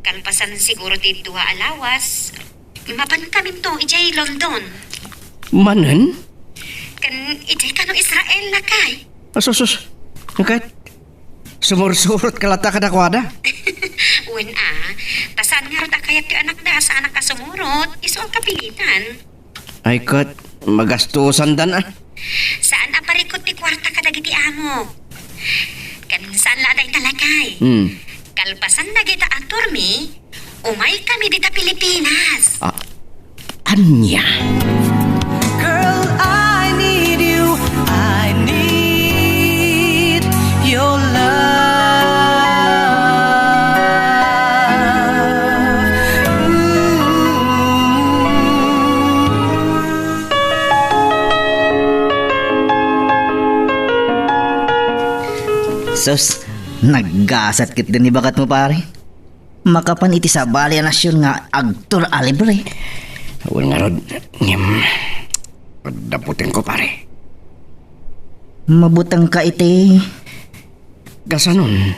Kalpasan siguro di dua alawas. Imapan kami to ijay London. Manen? Ijay kano Israel na kay. Asus. Nakait. Sumursurot kalata ka dakwada. Wan tasan nga ron akayat ti anak da sa anak ka sumurot. Iso ang kapilitan. Ay kat, magastusan dan Saan ang parikot ti kwarta ka dagiti amo? Saan laday talakay? Kalpasan na kita atur mi, umay kami dita Pilipinas. Anya? Girl, I need you. I need your Sus, naggasat kit din ni bakat mo pare. Makapan iti sa Bali Nasyon nga agtur alibre. Wala nga rod. Daputin ko pare. Mabutang ka iti. Kasanon,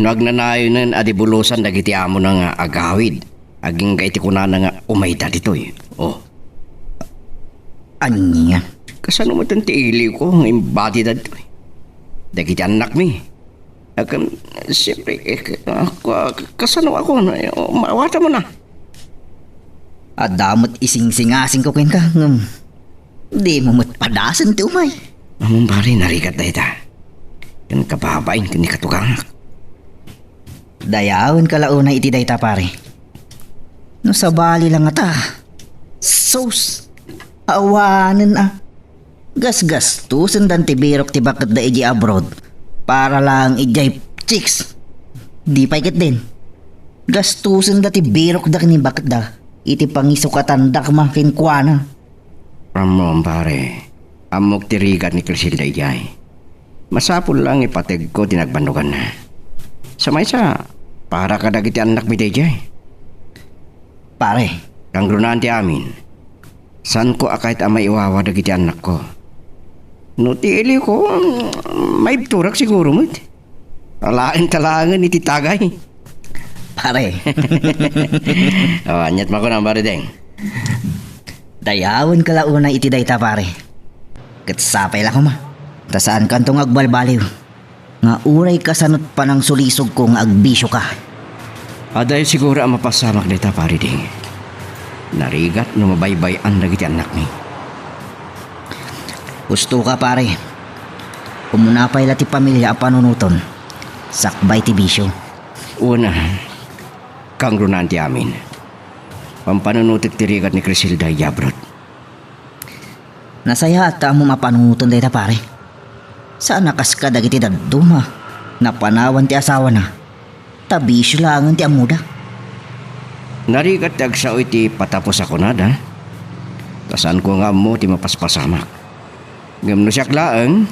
nagnanayo ng adibulusan dagiti amo na nga agawid. Aging ka iti kunana nga umayda ditoy. Anya? Kasano mo itong tiili ko ng imbati ditoy. Dagiti anak mi. Siyempre, kasano ako na, mawata mo na. Adamot ising-singasing ko ken ka. Di mo matpadasan ti umay. Among pare, narigat na ita. Yan kababain ka ni katugangak. Dayawan kalauna iti dayta pare. No sa Bali lang ata. Sos. Awanan Gas-gastusan dan ti birok ti bakat da iji abroad. Para lang ijay chicks. Di pa ikit din. Gastusan da ti birok da kini bakat da. Iti pangisukatan da kamakin kuana. Ramon pare, amok tirigat ni Crisilda ijay. Masapul lang ipateg ko tinagbandugan na. Samay sa, para kadagiti anak mi ijay. Pare. Kang grunan ti amin. San ko akait ama iwawa dagiti anak ko. No tiili ko, may turak siguro mo. Alain talangan iti tagay. Pare. Anyat mo ko ng barideng. Dayawan kalauna iti dayta pare. Katsapay lang ko ma. Tasaan kantong agbalbaliw. Nga uray kasanot pa ng sulisog kong agbisyo ka. Dahil siguro ang mapasamak dayta parideng. Narigat no mabaybay ang dagiti anak mi. Gusto ka pare. Kumunapay lati pamilya ang panunuton. Sakbay ti bisyo. Una, kang grunan ti amin. Pampanunutik tirigat ni Crisilda Yabrot. Nasaya at mo mapanunuton dayta pare. Saan nakas ka dagiti daduma. Napanawan ti asawa na. Tabisyo langan ti amuda. Narigat ti agsaw iti patapos ako nada. Tasan ko nga mo ti mapaspasamak. Gamno siyak laeng,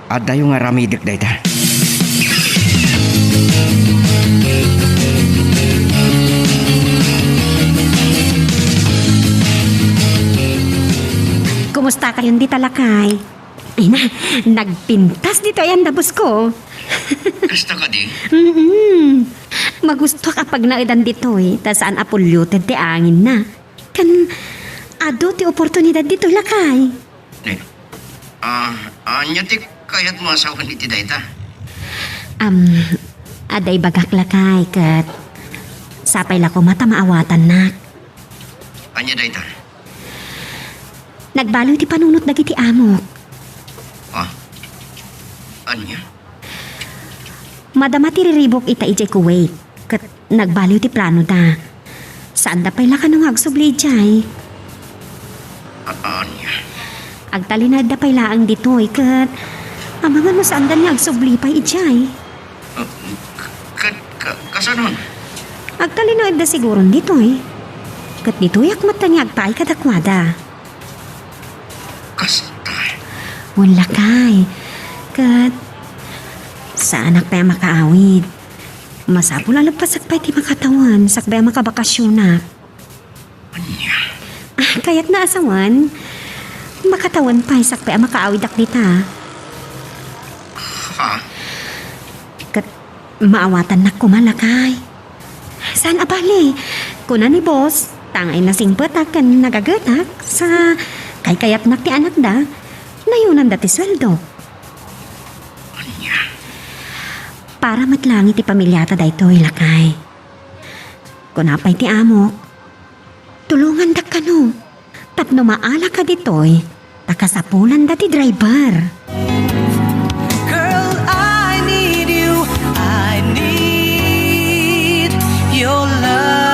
ada yung nga ramidik dayta. Kumusta kayong di talakay? Ay na, nagpintas dito yan dabos ko. Gusto ka di? Magusto kapag naidan dito tasaan apolluted ti angin na. Kan, ado ti oportunidad dito lakay. Anya ti kayat mo asawan iti dayta? Aday bagak lakay kat sapay lako mata maawatan na. Anya dayta? Nagbaloy ti panunot dagiti amok. Anya? Madama ti riribok ita ijay Kuwait. Kat nagbaloy ti plano da. Saan da pay laka nung agsubli jay? Anya? Agtalinad da pay laang ditoy kat amangan no saan da niya agsubli pa ijay. Kasanon? Agtalinad da siguron ditoy. Kat ditoy akmat niya agpay kadakwada. Kastay. Wala kay. Kat sa anak pa makaawid. Masapul alapasak pa iti makatawan sak pa makabakasyon na. Anya? Kaya't naasawan, makatawan pa sak pa makaawid akdita. Ha? Kat maawatan na kumalakay. Saan abali? Kuna ni boss, tangay na singpet akan nagagatak sa kayat nak ti anak da, nayunan dati sweldo. Anya? Para matlang iti pamilyata da ito ilakay. Kunapay ti amok, tulungan da kano, tapno maala ka ditoy, takasapulan da ti driver. Girl, I need you. I need your love.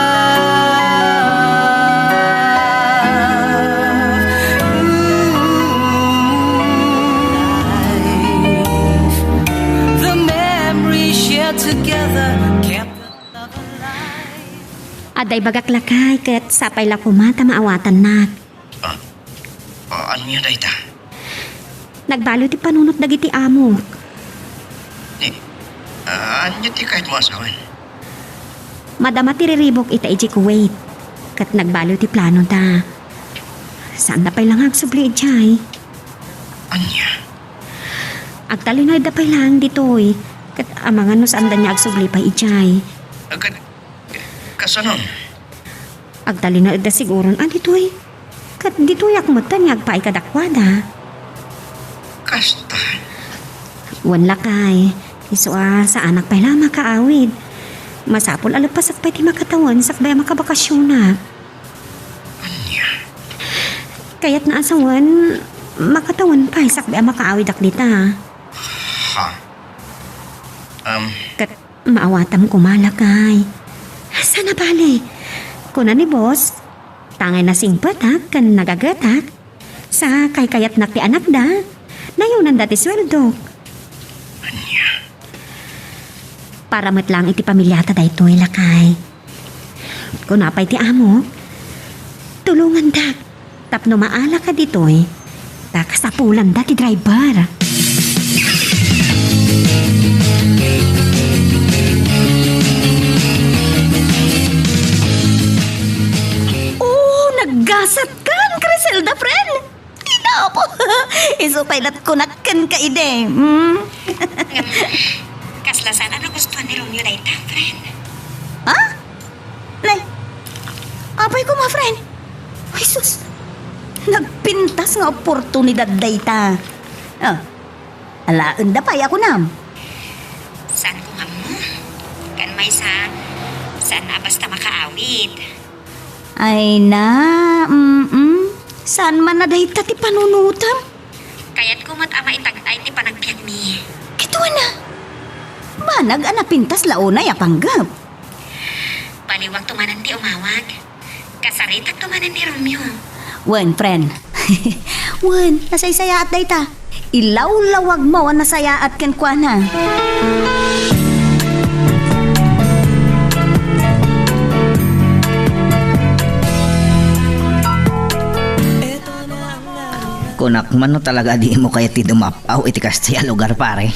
The memories shared together kept the love alive. Aday bagak lakay, kat sapay la kumata maawatan nak. Anya dayta? Nagbalo ti panunot dagiti amok. Anya ti kahit mo asawan? Madama ti riribok ita iji Kuwait. Kat nagbalo ti plano ta. Saan na pay lang agsubli ijay? Anya? Agtalinoy da pay lang ditoy. Kat amangan no saan da niya agsubli pa ijay. Kasanon? Agtalinoy da siguron ditoy. Kat ditoy akmutan niya agpaay kadakwada. Kastay. Wan lakay. Isua sa anak pay lang makaawid. Masapol alapasak pa'y ti makatawan sakbay makabakasyon na. Anya? Kaya't naasawan, makatawan pa sakbay makaawid akdita. Ha? Kat maawatam kumalakay. Sana bali. Kuna ni boss, tangay na singpat kan nagagatak. Sa kayat nak ti anak da, nayunan dati sweldo. Anya? Para matlang iti pamilyata da ito ilakay. Kung napay ti amo, tulungan da. Tapno maala ka ditoy, takasapulan da ti driver. Oh, naggasat kan, Criselda, friend. Ina po. Isupaylat ko na kan ka ide. Kaslasan, ano gusto ni Romeo na ita, friend? Ha? Nay, apay ko ma, friend. Ay, sus. Nagpintas nga oportunidad dayta. Alaan da pay ako nam. Saan ko nga mo? Kan may saan na basta makaawid. Ay na, saan man na dayta ti panunutam? Kaya't kumat ama itagtay ti panagbiag mi. Kito na. Banag anapintas launay apanggap. Paliwag tumanan ti umawag. Kasaritak tumanan ni Romeo. Wen, friend. Wen, nasaysaya at dayta. Ilaw-lawag mo ang nasaya at kenkwana. Kunak man no talaga di mo kaya ti dumapaw iti kastya lugar pare.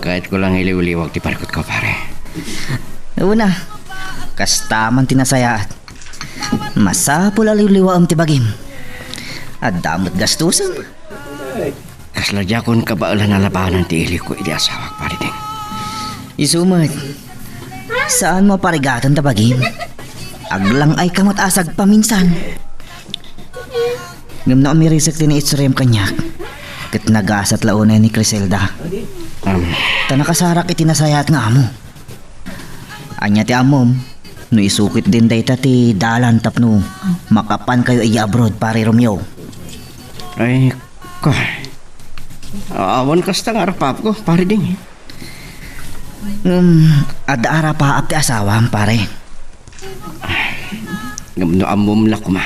Kahit ko lang iliwliwag ti parkot ko pare. Una, kastaman tinasaya. Masapul aliliwaam ti bagim. At damot gastusan. Kasladya kon kabaulan na labanan ti ili ko iti asawak pare ding. Isumat. Saan mo parigatan ta bagim? Aglang ay kamot asag paminsan. Ngam na umirisik din itsurem kanyak. Kat nagasat launay ni Criselda. Tanakasarak itinasayat nga amo. Anya ti amom, no isukit din dayta ti dalan tapno makapan kayo iya abroad pare Romeo. Ay, ko. Awan kasta nga arapap ko, pare ding. Ada arapaap ti asawam pare. Ngam no amom la kuma.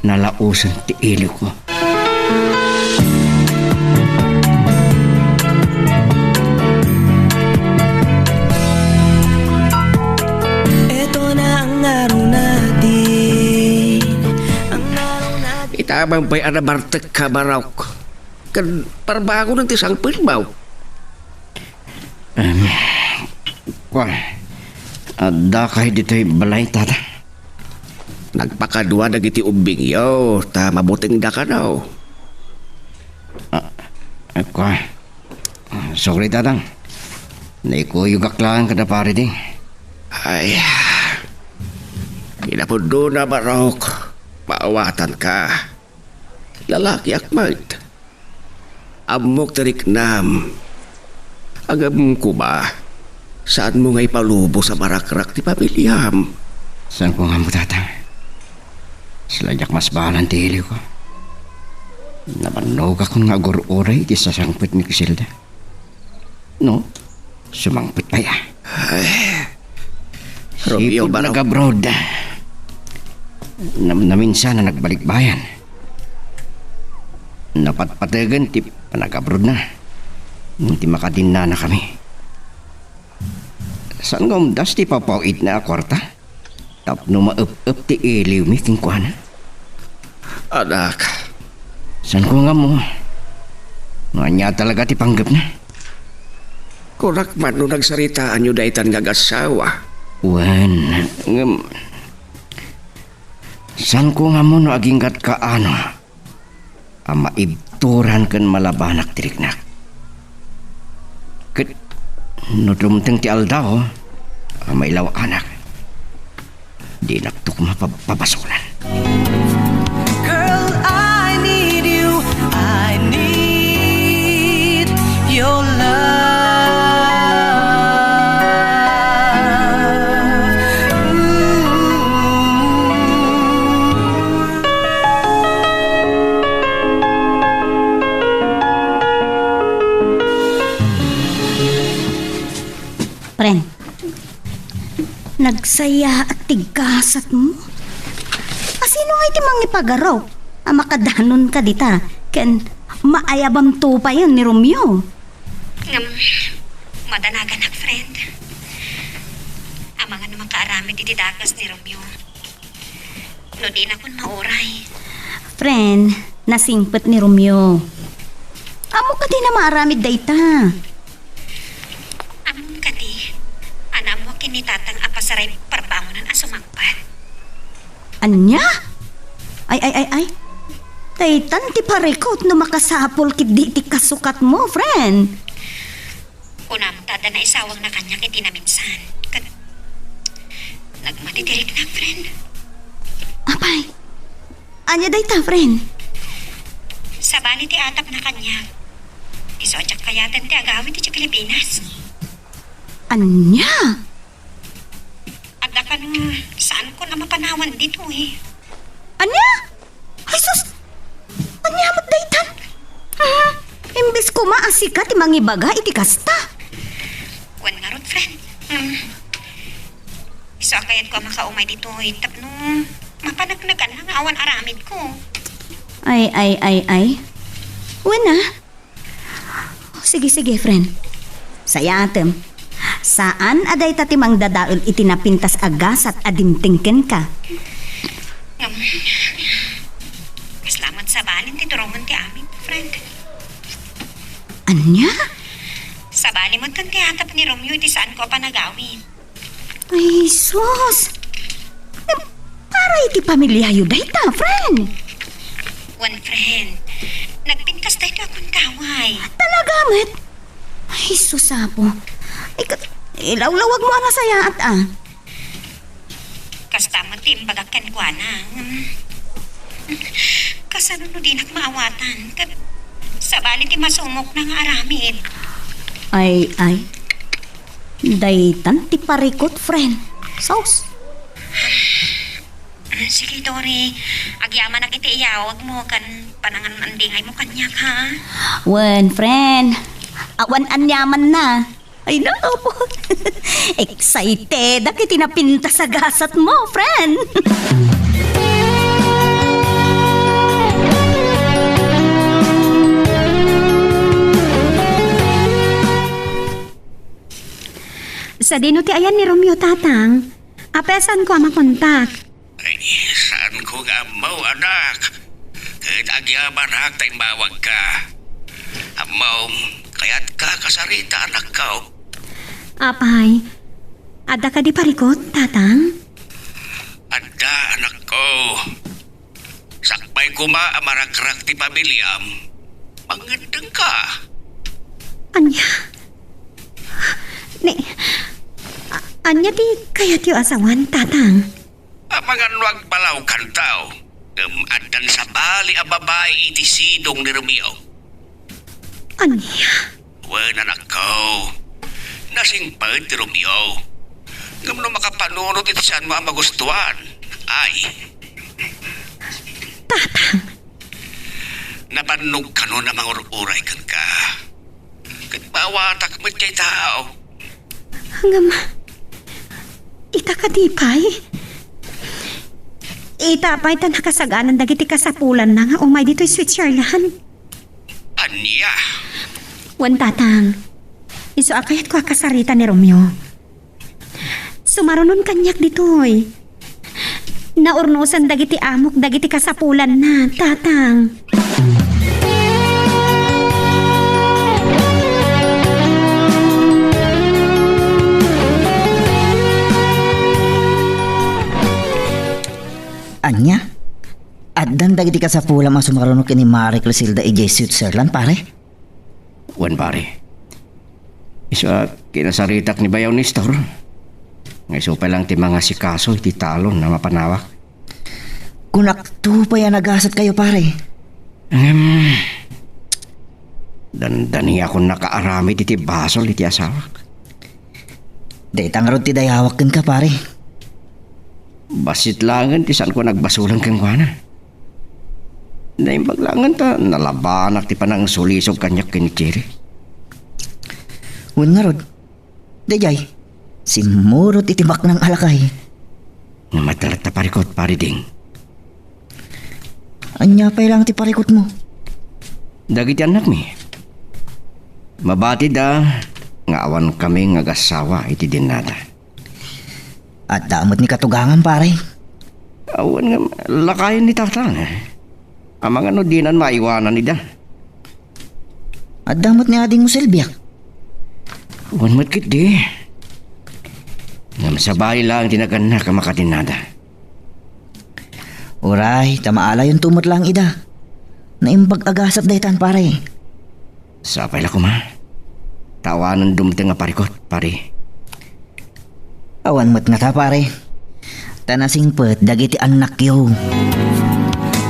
Nalausan ti ili ko. Amang pa'y anabartek ka barawk. Kan parbago ng tisang pilbaw. Kwa, ada kahit dito'y balay, tata. Nagpakadwa na giti ubing yo, ta mabuting da ka daw. Kwa, sorry, tatang. Naikuyugak lang kada pare di. Ay, kinapundo na barok. Paawatan ka. Lalaki akmat. Amok tarik nam. Agam ko ba? Saan mo nga'y palubo sa barakrak ti pamilyam? Saan ko nga mo, tatang? Siladyak mas bahalan tili ko. Nabanog ako nga agur-uray ti sasangpit ni Kisilda. No? Sumangpit pa ya. Romeo Sipod ba nag-abroad. Na minsan na nagbalik bayan. Napatpatagan ti panag-abroad na. Hindi makadinna na kami. Saan nga umdas ti papawid na akwarta? Tapno maup-up ti iliw mi kingkwana. Anak, Saan ko nga mo? Nga talaga ti panggap na. kurak man no nagsaritaan nyo daitan ngagasawa. Wan, saan ko nga mo no agingkat ka ano? Ang maibturan kan malabanak tiriknak. Kat, no dumteng ti aldaw, ang mailaw anak. Di naktuk mapapasulan. Girl, I need you. I need your love. Pren, nagsaya at tigasat mo? Sino nga iti mangipagaraw? Makadanon ka dita. Ken maayabam to pa yun ni Romeo. Madanagan ak, friend. Ang mga naman kaaramid iti dakas ni Romeo. No di na kun mauray. Friend, nasingpet ni Romeo. Amo ka din na maaramid dayta. Among kadi, anam mo kinitatang apasaray parbangonan ang sumangpat. Anya? Ay. Daytan ti parekot no makasapol kit di ti kasukat mo, friend. Kunam tada na isawang na kanya kiti na minsan. Nagmatitirik na, friend. Apay, anya dayta, friend? Sa bali ti atap na kanya. Iso at kayatan ti agawin ti Pilipinas. Anya? Agda ka nung saan ko na mapanawan dito eh. Anya? Ay, sus! Anya mo't daytan? Imbes ko maasika ti mangibaga iti kasta. Wan nga ron, friend. Iso kayat ko makaumay dito eh. Tapno, mapanagnagan lang awan aramid ko. Ay. Wala. Sige, friend. Sayatem. Saan aday tatimang dadaol itinapintas agas at adimtingken ka? Salamat sa balin ti turongan ti amin, friend. Anya? Sa bali mo tan ti atap ni Romeo ti saan ko pa nagawin. Ay, sus! Para iti pamilyayo dayta, friend. One friend, nagpintas tayo akong kaway. Talaga, met? Ay, susapo. Ilawlawag mo ang sayaat, Kasta mo ti imbagakan ko na. Kasano no di maawatan. Sa bali ti masumok na nga aramid. Ay. Daytan ti parikot, friend. Sauce. Sige, Tori. Agyaman na kiti iyawag mo kan panangan andingay mo kanyak, ha? Wen, friend. Awan anyaman na. Ay, nako po. Excited. Aki tinapinta sa gasat mo, friend. Sa dino ti ayan ni Romeo, tatang. Apesan ko ang makontak. Ay, saan ko nga mo, anak? kahit agyaman hak tayo mawag ka. Amaw, kaya't ka kasarita anak ka. Apay, ada ka di parikot, tatang? Ada anak ko. Sakbay kuma amarakrak ti pamilyam. Mangandang ka. Anya? Anya di kayat yung asawan, tatang? Amangan wag balaw kantaw. Adan sa bali a babae iti sidong ni Romeo. Anya? Wen anak ko. Nasingpad ti Romeo. Ngamno makapanunod iti saan mo ang magustuhan. Ay. Tatang? Napanog ka nun na mangururay kan ka. Kat mawatak mo't kay tao. Hanggang ita ka di pay? Ita pay ta nakasaganan dagiti kasapulan na nga umay dito'y Switzerland. Anya? Wan tatang, iso akayat ko akasarita ni Romeo. Sumarunon kanyak dito'y. Naurnosan dagiti amok dagiti kasapulan na, tatang. Anya? Addan dagiti ka sa pula masumarunok ni Marie Closilda ijay Switzerland, pare? Wan pare. Isa kinasaritak ni bayaw ni Stor. Ngayon pa lang ti mga sikaso iti talon na mapanawak. Kunakto pa yan nagasat kayo, pare. Dandani ako nakaarami iti basol iti asawak. Detang rod ti dayawak ken ka, pare. Basit langan ti saan ko nagbasulang kang wana. Naimbag langan ta nalabanak ti panang sulisog kanyak kinichiri. Wen nga rod. Dayay, simurot itibak ng alakay. Namatalat ta parikot pari ding. Anya pa'y lang ti parikot mo. Dagiti anak mi. Mabati da nga awan kami nga gasawa iti dinada. At damot ni katugangan, pare. Awan nga lakayan ni tatang. Amang ano dinan maiwanan ni da. At damot ni ading mo Silbiak. Awan matkit di. Nga masabay lang tinagan na kamakatinada. Uray, tamaala yung tumot lang ida. Naimbag agasat daytan, pare. Sapay la kuma. Tawanan dumte nga parikot, pare. Awan mo't nga ta, pare. Tanasing pet dagiti anak yo.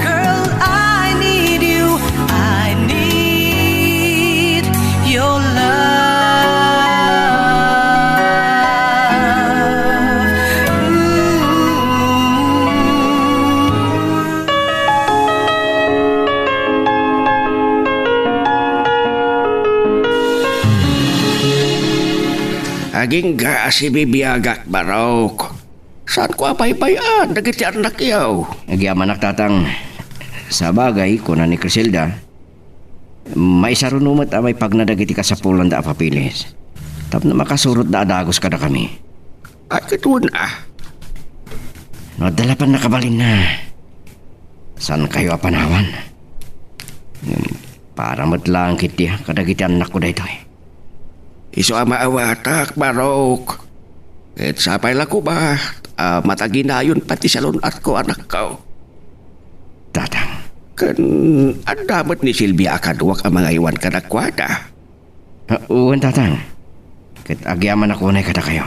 Girl, I need you. I need your love. Aging ga si bibiyagak barok. Saan ko apay-payan? Dagiti anak yaw. Nagyaman tatang. Sa bagay, kuna ni Criselda, may sarunumot may pagnadagiti kasapulan da apapilis. Tap na makasurot da adagos kada kami. Ay, katun ah. Nadala pa nakabalin na. San kayo apanawan? Para matlang kiti kadagiti anak ko dayto eh. Iso ang maawatak, barok. Kahit sapay lang ko ba, mataginayon pati sa lunat ko, anak ko. Tatang. Kan, ang damat ni Silvia akaduwak ang mga iwan ka nakwada. Uwan tatang. Kahit agyaman ako na kada kayo.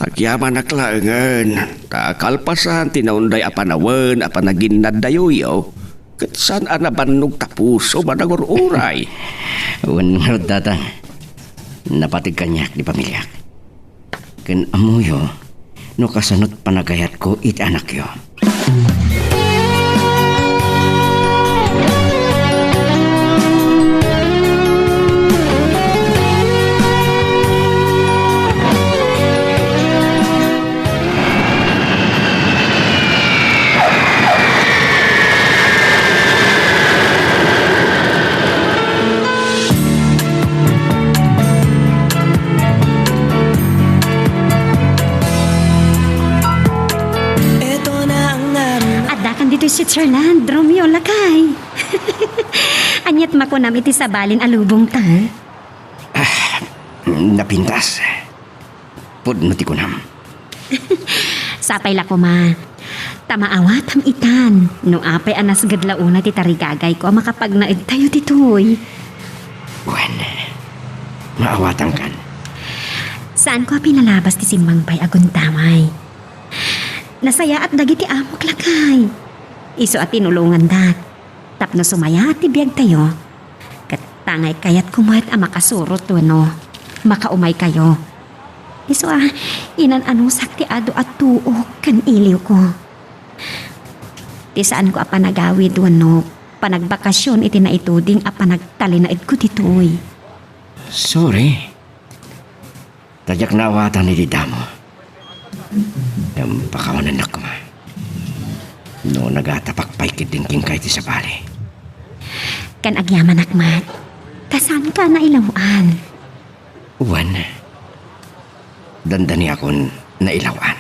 Agyaman na klangan. Takalpasan, tinaunday apanawan, apanagin dayoyo. Kat saan anabanog tapuso, managururay. Uwan nga tatang. Napatig kanyak di pamilyak. Ken amuyo, no kasanot panagayat ko it anak yo. Ito na ang naroon. Adda kan dito'y Switzerland, Romeo lakay. makunam iti sabalin alubong ta. Napintas. Pudno ti kunam. Sapay la ko ma. Tamaawat am itan. No apay anas gadlauna ti tarigagay ko makapagnaid tayo titoy. Buwan. Maawatan kan. Saan ko pinalabas ti simbang pay aguntamay? Nasaya at dagiti amok lakay. Iso at tinulungan dat. Tapno sumaya at tibiyag tayo. Katangay kayat kumat ang makasurot no. Makaumay kayo. Iso inan anusak ti ado at tuok kan iliw ko. Ti saan ko apanagawid no. Panagbakasyon iti na ituding apanagtalinaid ko titoy. Sorry. Tadyak na awatan ni Didamo. Yung pakawanan na kuma. No nagatapakpay kitingking kay ti sabali. Kan agyaman akmat. Kasan ka na ilawan? Uwan. Dandani akon na ilawan.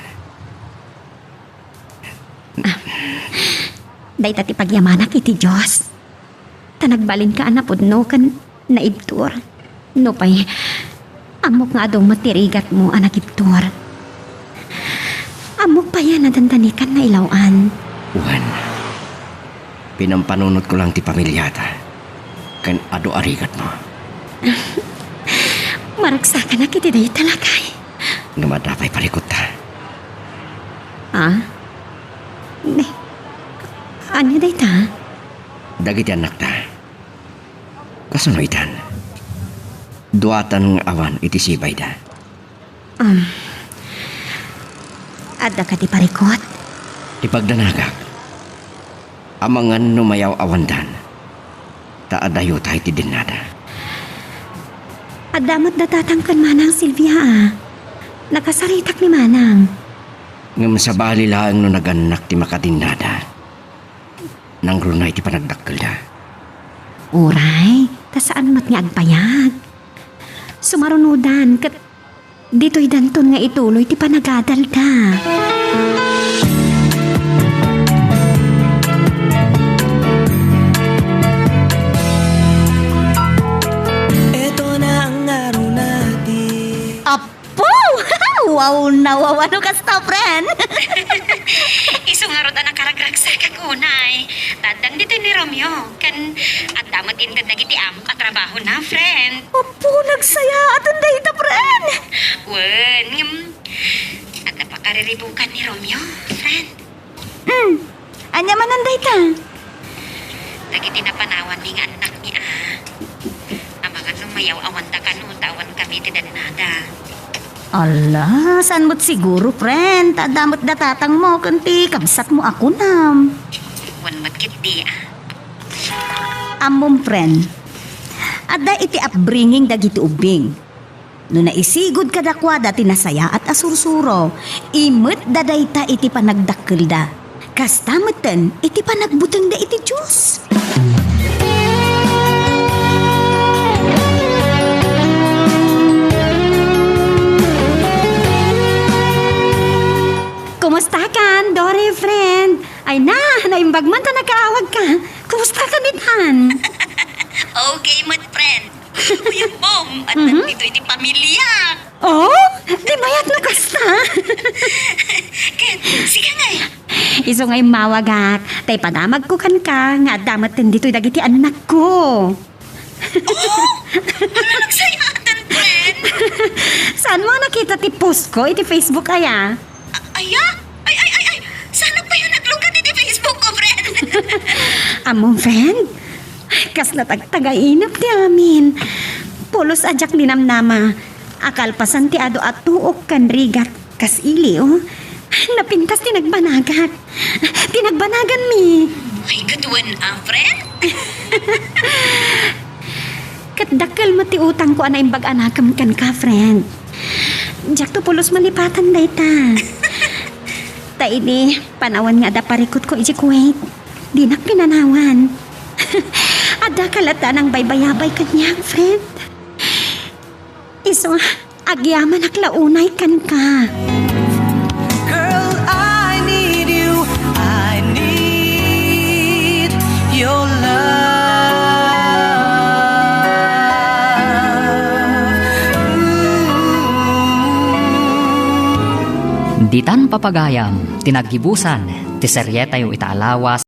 Day tati pagyamanak iti Diyos. Tanagbalin ka anapod no kan naibtur. No pay, amok nga adong matirigat mo anak ibtur. Amok pa yan nadandanikan na ilawan. Uwan. Pinampanunot ko lang ti pamilyata. Kan ado arigat mo. Maragsakan na kiti day talakay. Namadapay palikot ta. Ano day ta? Dagiti anak ta. Kasunoitan. Duatan ng awan iti sibay da. Adda ka ti parikot? Ipagdanagak. Amangan numayaw awandan. Taadayo tayo ti dinada. Adamot natatangkan manang Silvia Nakasaritak ni manang. Ngam sa bali lang no naganak ti makadinada. Nang runay ti panagdakkel da. Uray, tasaan mat nga agpayag. Sumarunudan kat dito'y danton nga ituloy ti panagadal da. Eto na ang araw natin. Apo! Wow na wow. Ano ka, friend? Isungarod ang nakaragragsa ka kunay. Tadang dito ni Romeo. Kan at damat inda dagiti amok at trabaho na, friend. Apo, nagsaya aton dahita, friend. Wen, at napakariribukan ni Romeo, friend. Anya man ang dahita? Dagiti na panawan ni nga anak ni Amangan lumayaw awan da kanutawan kami ti danada. Ala, saan mo't siguro, friend? Tadamot datatang mo, kanti kamsat mo ako nam. Wan matkit di Amom, friend. Ada iti upbringing dagiti ubing. No naisigod kadakwada tinasaya at asursuro, imut dadayta iti panagdakkel da. Kastameten iti panagbuteng da iti Diyos. Kumusta ka, Dory, friend? Ay na, naimbag man ta nakaawag ka. Kumusta ka ditan? Okay, mat friend. Uyang bom. At nandito iti pamilya. Oh, di mayat na kasta. Ken, sige nga Iso ngay mawagak, tay padamag ko kan ka, nga damat dito'y dagiti anak ko. Ano nagsayatan, friend? Saan mo nakita ti post ko, iti Facebook aya? Aya? Ay. Sana pa yun naglugat iti Facebook ko, friend. Among friend, kas natagtagainap ti amin. Pulos ajak ninamnama. Akal pasan ti ado at tuok kan rigat kas iliw. Napintas tinagbanagat. Tinagbanagan mi. Ay, kaduan friend. Katdakkel mo ti utang ko anay imbag anakam kan ka, friend. Diyak to pulos malipatan day ta. Ta ini, panawan nga da parikot ko iji Kuwait. Dinak pinanawan. Ada kalata ng baybayabay kanya, friend. Iso, agyaman aklaunay kan ka. Girl, I need you. I need your love. Ditan papagayam, tinaggibusan, ti seryeta yung itaalawas